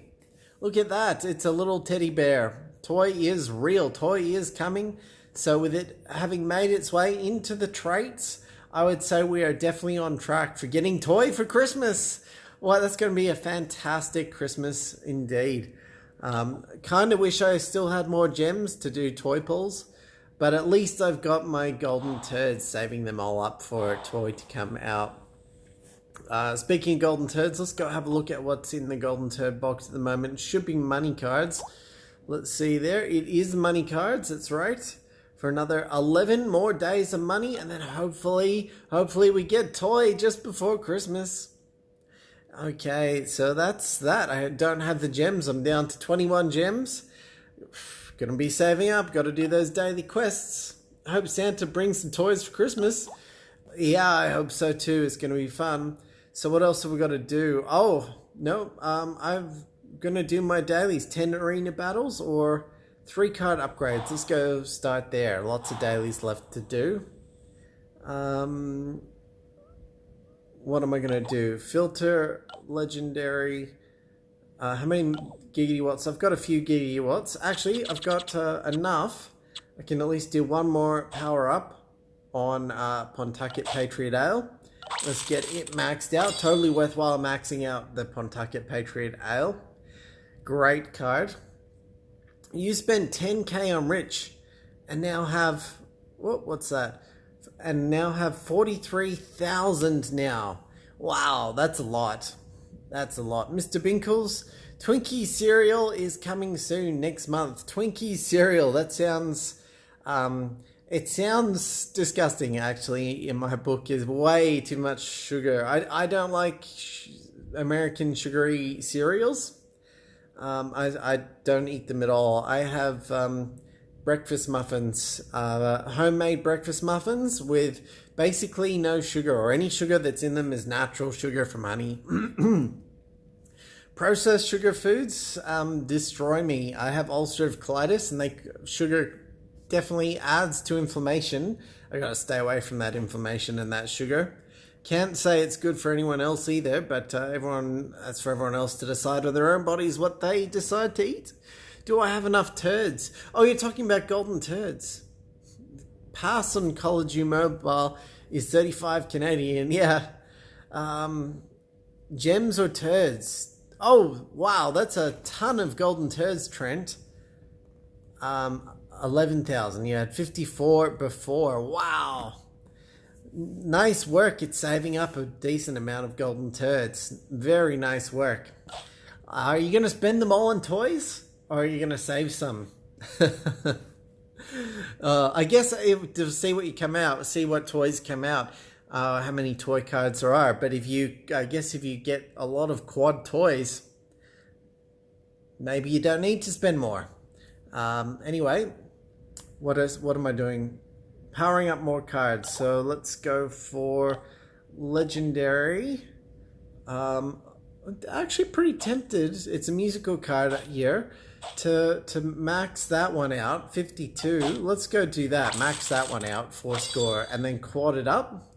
A: Look at that. It's a little teddy bear. Toy is real. Toy is coming. So with it having made its way into the traits, I would say we are definitely on track for getting Toy for Christmas. Well, that's going to be a fantastic Christmas indeed. Kind of wish I still had more gems to do Toy pulls, but at least I've got my golden turds, saving them all up for Toy to come out. Speaking of golden turds, let's go have a look at what's in the golden turd box at the moment. It should be money cards. Let's see there. It is money cards. That's right. For another 11 more days of money, and then hopefully we get Toy just before Christmas. Okay, so that's that. I don't have the gems. I'm down to 21 gems. Gonna be saving up. Got to do those daily quests. I hope Santa brings some toys for Christmas. Yeah, I hope so too. It's gonna be fun. So what else have we got to do? Oh no, I'm gonna do my dailies. 10 arena battles or 3 card upgrades. Let's go start there. Lots of dailies left to do. What am I gonna do? Filter, legendary. How many gigawatts? I've got a few gigawatts. Actually, I've got enough. I can at least do one more power up on Pontucket Patriot Ale. Let's get it maxed out. Totally worthwhile maxing out the Pontucket Patriot Ale. Great card. You spent 10k on Rich and now have... what's that? And now have 43,000 now. Wow, that's a lot. That's a lot. Mr. Binkles, Twinkie cereal is coming soon next month. Twinkie cereal, that sounds... it sounds disgusting, actually, in my book. Is way too much sugar. I don't like American sugary cereals. I don't eat them at all. I have breakfast muffins, homemade breakfast muffins with basically no sugar, or any sugar that's in them is natural sugar from honey. Processed sugar foods destroy me. I have ulcerative colitis, and sugar definitely adds to inflammation. I gotta stay away from that inflammation and that sugar. Can't say it's good for anyone else either, but that's for everyone else to decide with their own bodies what they decide to eat. Do I have enough turds? Oh, you're talking about golden turds. Pass on College U Mobile is 35 Canadian. Yeah. Gems or turds? Oh, wow, that's a ton of golden turds, Trent. 11,000. You had 54 before. Wow. Nice work at saving up a decent amount of golden turds. Very nice work. Are you going to spend them all on toys? Or are you going to save some? I guess to see what you come out, see what toys come out, how many toy cards there are. But if you get a lot of quad toys, maybe you don't need to spend more. Anyway, what am I doing? Powering up more cards. So let's go for legendary. Actually pretty tempted. It's a musical card here. To max that one out, 52. Let's go do that. Max that one out, 4 score, and then quad it up.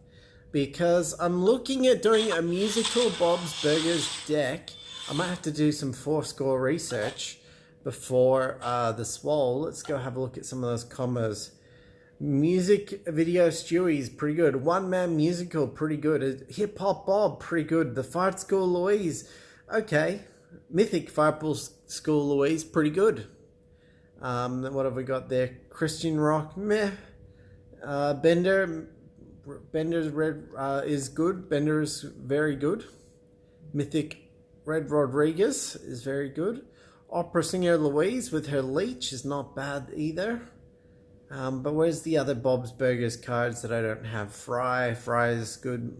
A: Because I'm looking at doing a musical Bob's Burgers deck. I might have to do some 4 score research before the swole. Let's go have a look at some of those combos. Music video Stewie's pretty good. One Man Musical, pretty good. Hip Hop Bob, pretty good. The Fart School Louise, okay. Mythic Fart School Louise, pretty good. What have we got there? Christian Rock, meh. Bender's Red is good. Bender is very good. Mythic Red Rodriguez is very good. Opera Singer Louise with her leech is not bad either. But where's the other Bob's Burgers cards that I don't have? Fry is good.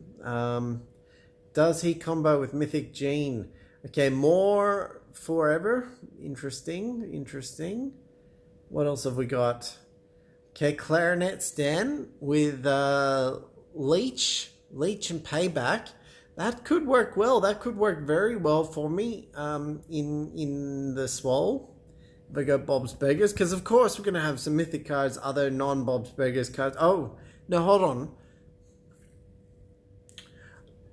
A: Does he combo with Mythic Gene? Okay, more Forever. Interesting. What else have we got? Okay, Clarinet Stan with Leech and Payback. That could work well. That could work very well for me in the swole. If I go Bob's Burgers, because of course we're going to have some mythic cards, other non-Bob's Burgers cards. Oh, no, hold on.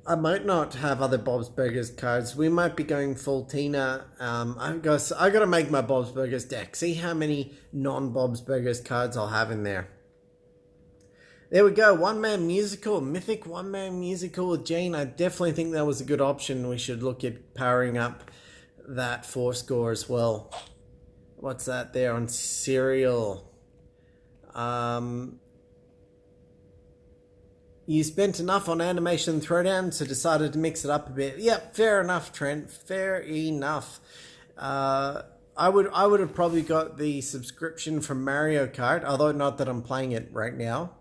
A: I might not have other Bob's Burgers cards. We might be going full Tina. I got to make my Bob's Burgers deck. See how many non-Bob's Burgers cards I'll have in there. There we go. One Man Musical. Mythic One Man Musical with Jane. I definitely think that was a good option. We should look at powering up that 4 score as well. What's that there on cereal? You spent enough on Animation Throwdown, so decided to mix it up a bit. Yep, fair enough, Trent. Fair enough. I would have probably got the subscription from Mario Kart, although not that I'm playing it right now.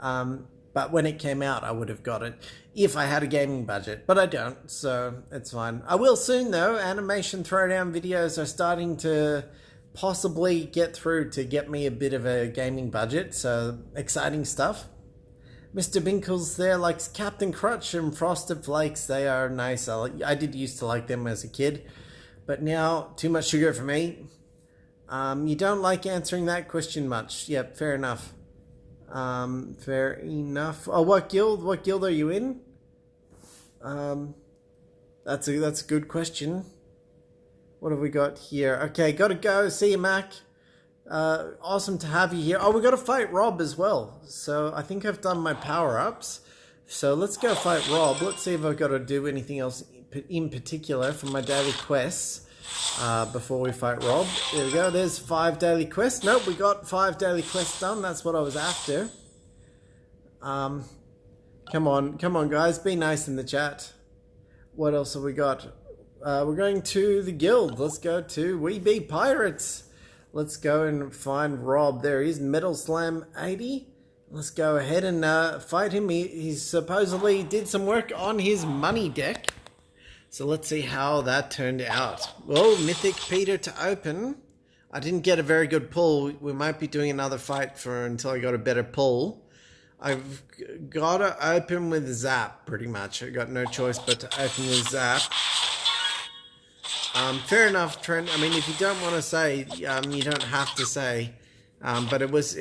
A: But when it came out, I would have got it if I had a gaming budget. But I don't, so it's fine. I will soon, though. Animation Throwdown videos are starting to possibly get through to get me a bit of a gaming budget, so exciting stuff. Mr. Binkles there likes Captain Crutch and Frosted Flakes. They are nice. I did used to like them as a kid, but now too much sugar for me. You don't like answering that question much. Yep, fair enough. Fair enough. Oh, what guild? What guild are you in? That's a good question. What have we got here? Okay, gotta go. See you, Mac. Awesome to have you here. Oh, we got to fight Rob as well. So I think I've done my power-ups. So let's go fight Rob. Let's see if I've got to do anything else in particular for my daily quests before we fight Rob. There we go. There's 5 daily quests. Nope, we got 5 daily quests done. That's what I was after. Come on, guys. Be nice in the chat. What else have we got? We're going to the guild. Let's go to We Be Pirates. Let's go and find Rob. There he is, Metal Slam 80. Let's go ahead and fight him. He supposedly did some work on his money deck. So let's see how that turned out. Well, Mythic Peter to open. I didn't get a very good pull. We might be doing another fight until I got a better pull. I've got to open with Zap, pretty much. I got no choice but to open with Zap. Fair enough, Trent. I mean, if you don't want to say, you don't have to say. But it's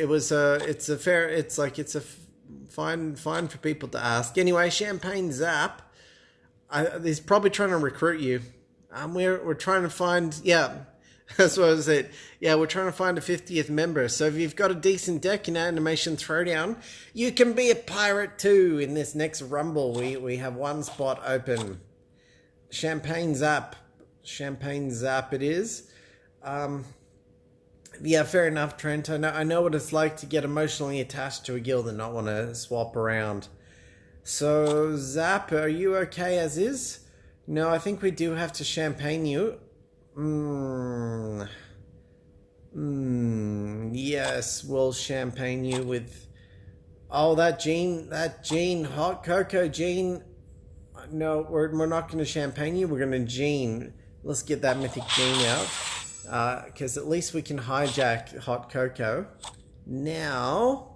A: fine for people to ask. Anyway, Champagne Zap. He's probably trying to recruit you. We're trying to find, that's what I said. Yeah, we're trying to find a 50th member. So if you've got a decent deck in Animation Throwdown, you can be a pirate too. In this next Rumble, we have one spot open. Champagne Zap it is. Yeah, fair enough, Trent. I know what it's like to get emotionally attached to a guild and not want to swap around. So, Zap, are you okay as is? No, I think we do have to champagne you. Yes, we'll champagne you with... Oh, that Gene, hot cocoa Gene. No, we're not going to champagne you. We're going to Gene. Let's get that Mythic Gene out. Because at least we can hijack hot cocoa. Now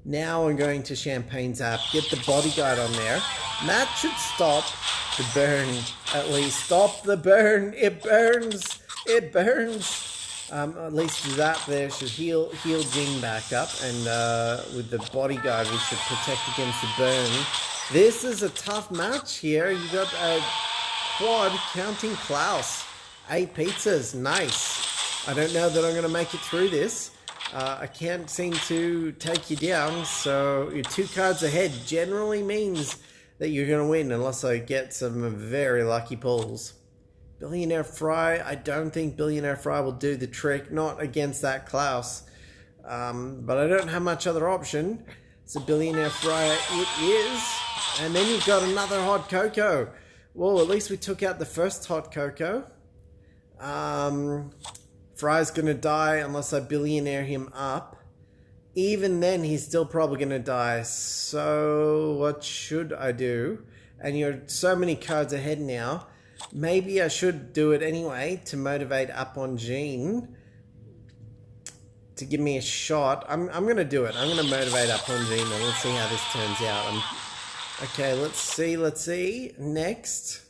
A: I'm going to Champagne Zap. Get the bodyguard on there. And that should stop the burn. At least stop the burn. It burns. It burns. At least Zap there should heal Jing back up. And with the bodyguard, we should protect against the burn. This is a tough match here. You got a quad counting Klaus. 8 pizzas. Nice. I don't know that I'm going to make it through this. I can't seem to take you down, so you're 2 cards ahead generally means that you're going to win unless I get some very lucky pulls. Billionaire Fry, I don't think Billionaire Fry will do the trick, not against that Klaus. But I don't have much other option. So Billionaire Fry it is. And then you've got another hot cocoa. Well, at least we took out the first hot cocoa. Fry's gonna die unless I billionaire him up. Even then, he's still probably gonna die. So, what should I do? And you're so many cards ahead now. Maybe I should do it anyway to motivate up on Gene. To give me a shot. I'm gonna do it. I'm gonna motivate up on Gene and let's see how this turns out. Okay, let's see. Next.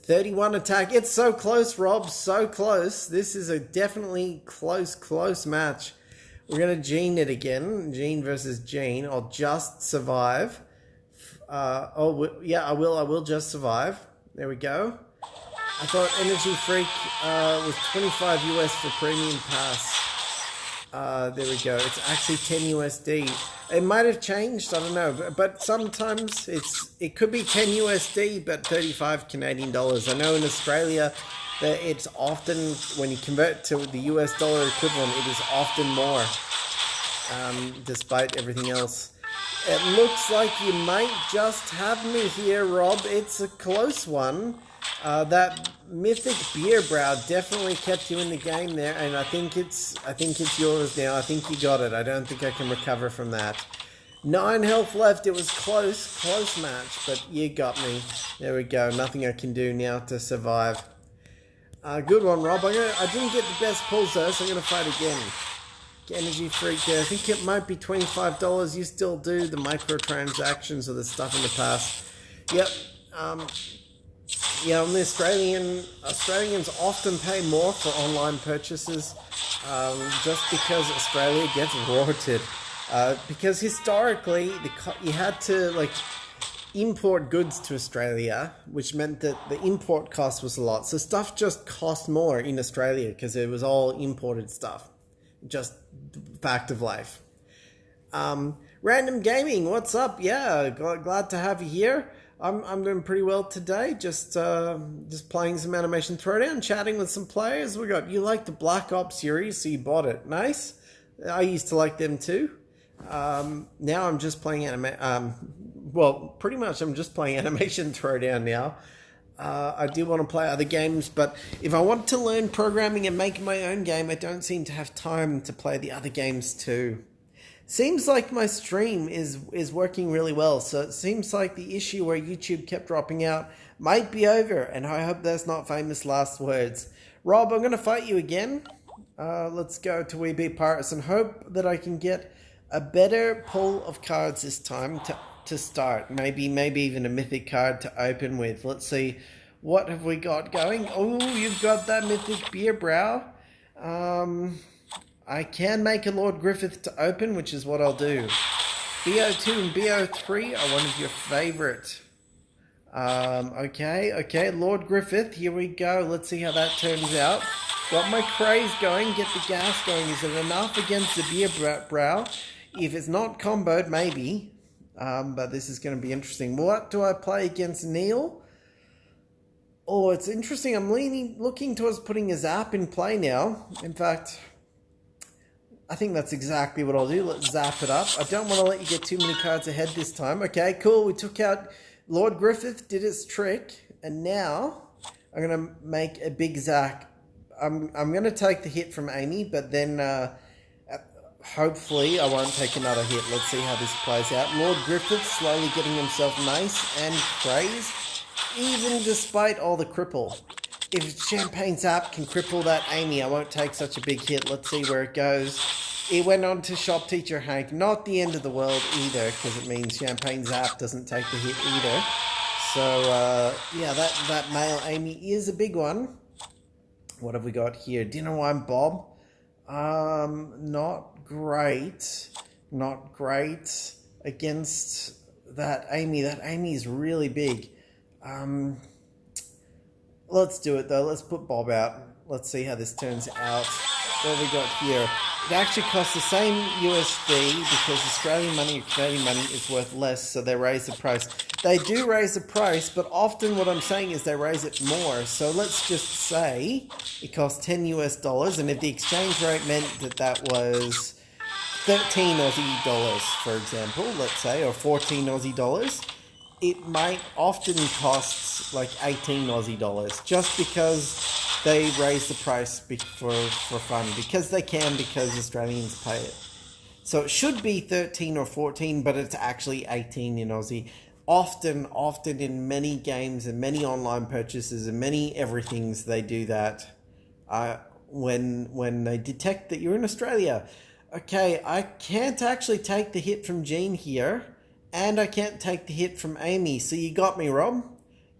A: 31 attack. It's so close, Rob. So close. This is a definitely close match. We're going to Gene it again. Gene versus Gene. I'll just survive. Yeah, I will just survive. There we go. I thought Energy Freak was 25 US for Premium Pass. There we go. It's actually 10 USD. It might have changed, I don't know, but sometimes it could be 10 USD, but 35 Canadian dollars. I know in Australia that it's often, when you convert to the US dollar equivalent, it is often more, despite everything else. It looks like you might just have me here, Rob. It's a close one. That Mythic Beer Brow definitely kept you in the game there, and I think it's yours now. I think you got it. I don't think I can recover from that. 9 health left. It was close match, but you got me. There we go. Nothing I can do now to survive. Good one, Rob. I didn't get the best pulls though, so I'm gonna fight again. Energy Freak there. I think it might be $25. You still do the microtransactions or the stuff in the past. Yep. Yeah, on the Australians often pay more for online purchases, just because Australia gets rorted. Because historically, you had to import goods to Australia, which meant that the import cost was a lot. So stuff just cost more in Australia because it was all imported stuff. Just fact of life. Random Gaming, what's up? Yeah, glad to have you here. I'm doing pretty well today. Just playing some Animation Throwdown, chatting with some players. You like the Black Ops series, so you bought it. Nice. I used to like them too. Now I'm just playing well, pretty much I'm just playing Animation Throwdown now. I do want to play other games, but if I want to learn programming and make my own game, I don't seem to have time to play the other games too. Seems like my stream is working really well, so it seems like the issue where YouTube kept dropping out might be over, and I hope that's not famous last words. Rob, I'm going to fight you again. Let's go to We Be Pirates and hope that I can get a better pull of cards this time to start. Maybe even a mythic card to open with. Let's see, what have we got going? Oh, you've got that mythic beer brow. I can make a Lord Griffith to open, which is what I'll do. BO2 and BO3 are one of your favorite. Okay, Lord Griffith, here we go. Let's see how that turns out. Got my craze going, get the gas going. Is it enough against the beer brow? If it's not comboed, maybe. But this is going to be interesting. What do I play against Neil? Oh, it's interesting. I'm looking towards putting a zap in play now. In fact, I think that's exactly what I'll do. Let's zap it up. I don't want to let you get too many cards ahead this time. Okay, cool. We took out Lord Griffith, did its trick. And now I'm going to make a big zap. I'm going to take the hit from Amy, but then hopefully I won't take another hit. Let's see how this plays out. Lord Griffith slowly getting himself nice and crazed, even despite all the cripple. If Champagne Zap can cripple that Amy, I won't take such a big hit. Let's see where it goes. It went on to Shop Teacher Hank. Not the end of the world either, because it means Champagne Zap doesn't take the hit either. So, yeah, that male Amy is a big one. What have we got here? Dinner Wine Bob. Not great. Not great against that Amy. That Amy is really big. Let's do it though. Let's put Bob out. Let's see how this turns out. What have we got here? It actually costs the same USD because Australian money or Canadian money is worth less, so they raise the price. They do raise the price, but often what I'm saying is they raise it more. So let's just say it costs 10 US dollars, and if the exchange rate meant that was 13 Aussie dollars, for example, let's say, or 14 Aussie dollars, it might often cost like 18 Aussie dollars, just because they raise the price for fun, because they can, because Australians pay it. So it should be 13 or 14, but it's actually 18 in Aussie. Often in many games and many online purchases and many everythings, they do that when they detect that you're in Australia. Okay, I can't actually take the hit from Jean here, and I can't take the hit from Amy. So you got me, Rob.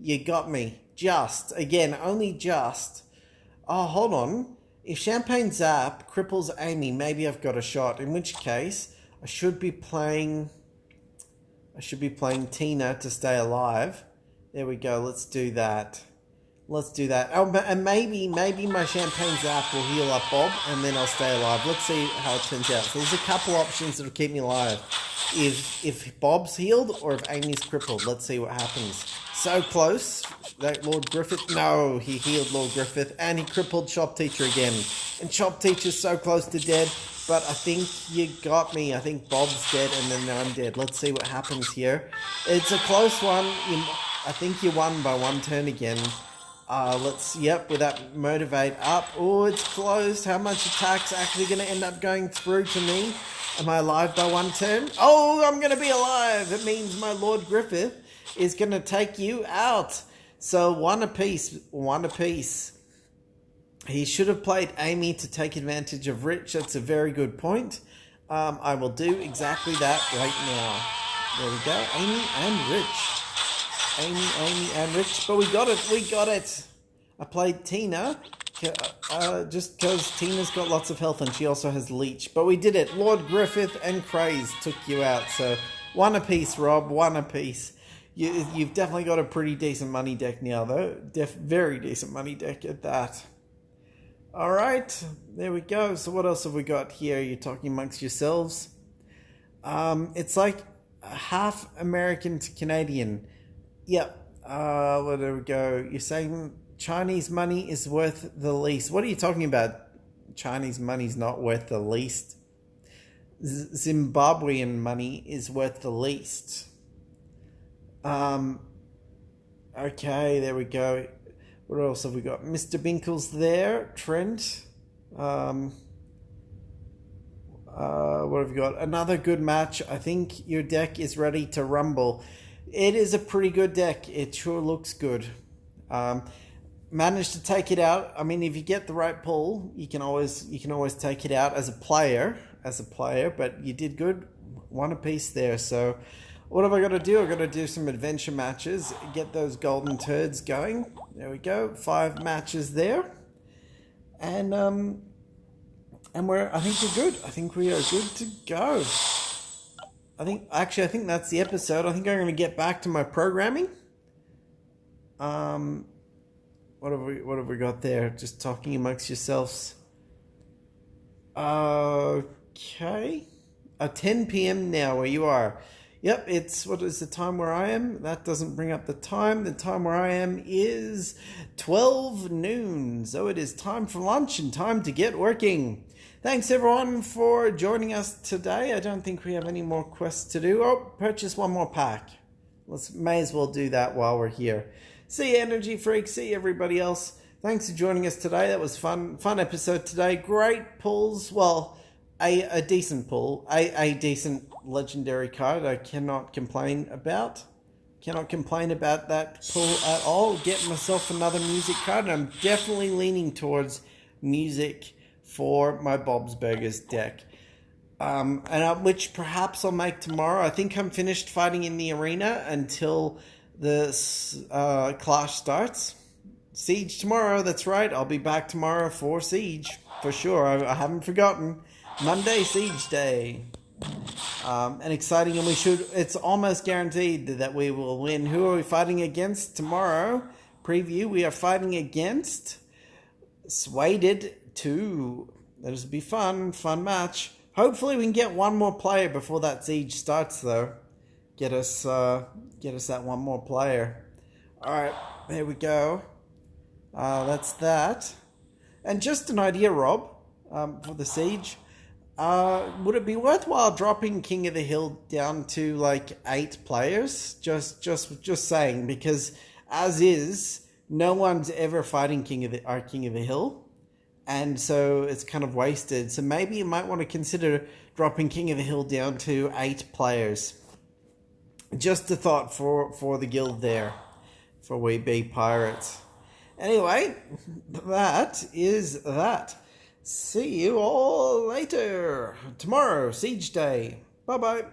A: You got me. Just. Again, only just. Oh, hold on. If Champagne Zap cripples Amy, maybe I've got a shot. In which case, I should be playing Tina to stay alive. There we go. Let's do that. Let's do that. Oh, and maybe my Champagne Zap will heal up Bob, and then I'll stay alive. Let's see how it turns out. So there's a couple options that'll keep me alive. If Bob's healed or if Amy's crippled. Let's see what happens. So close. That Lord Griffith. No, he healed Lord Griffith, and he crippled Shop Teacher again. And Shop Teacher's so close to dead. But I think you got me. I think Bob's dead, and then I'm dead. Let's see what happens here. It's a close one. I think you won by one turn again. With that motivate up. Oh, it's closed. How much attack's actually going to end up going through to me? Am I alive by one turn? Oh, I'm going to be alive. It means my Lord Griffith is going to take you out. So one apiece. He should have played Amy to take advantage of Rich. That's a very good point. I will do exactly that right now. There we go. Amy and Rich. Amy and Rich. But we got it. I played Tina. Just because Tina's got lots of health and she also has Leech. But we did it. Lord Griffith and Craze took you out. So one apiece, Rob. One apiece. You've definitely got a pretty decent money deck now, though. Very decent money deck at that. Alright, there we go. So what else have we got here? You're talking amongst yourselves. It's like half American to Canadian. Yep. Where do we go? You're saying Chinese money is worth the least. What are you talking about? Chinese money's not worth the least. Zimbabwean money is worth the least. Um, okay, there we go. What else have we got? Mr. Binkle's there. Trent. Um, what have we got? Another good match. I think your deck is ready to rumble. It is a pretty good deck. It sure looks good. Um, Managed to take it out. I mean, if you get the right pull, you can always take it out as a player. But you did good. One apiece there. So, what have I got to do? I've got to do some adventure matches. Get those golden turds going. There we go. 5 matches there, and I think we're good. I think we are good to go. I think that's the episode. I think I'm going to get back to my programming. What have we got there? Just talking amongst yourselves. Okay. 10 p.m. now where you are. Yep, what is the time where I am? That doesn't bring up the time. The time where I am is 12 noon. So it is time for lunch and time to get working. Thanks everyone for joining us today. I don't think we have any more quests to do. Oh, purchase one more pack. May as well do that while we're here. See you, Energy Freak. See you, everybody else. Thanks for joining us today. That was fun episode today. Great pulls. Well, a decent pull. A decent legendary card. I cannot complain about. Cannot complain about that pull at all. Get myself another music card. And I'm definitely leaning towards music for my Bob's Burgers deck. Which perhaps I'll make tomorrow. I think I'm finished fighting in the arena until the clash starts. Siege tomorrow, that's right. I'll be back tomorrow for Siege, for sure. I haven't forgotten. Monday, Siege Day. And exciting, and it's almost guaranteed that we will win. Who are we fighting against tomorrow? Preview, we are fighting against Swaded 2. That'll be fun match. Hopefully we can get one more player before that siege starts, though. Get us that one more player. All right, there we go. That's that. And just an idea, Rob, for the siege. Would it be worthwhile dropping King of the Hill down to like 8 players? Just saying, because as is, no one's ever fighting our King of the Hill. And so it's kind of wasted. So maybe you might want to consider dropping King of the Hill down to 8 players. Just a thought for the guild there. For We Be Pirates. Anyway, that is that. See you all later. Tomorrow, Siege Day. Bye-bye.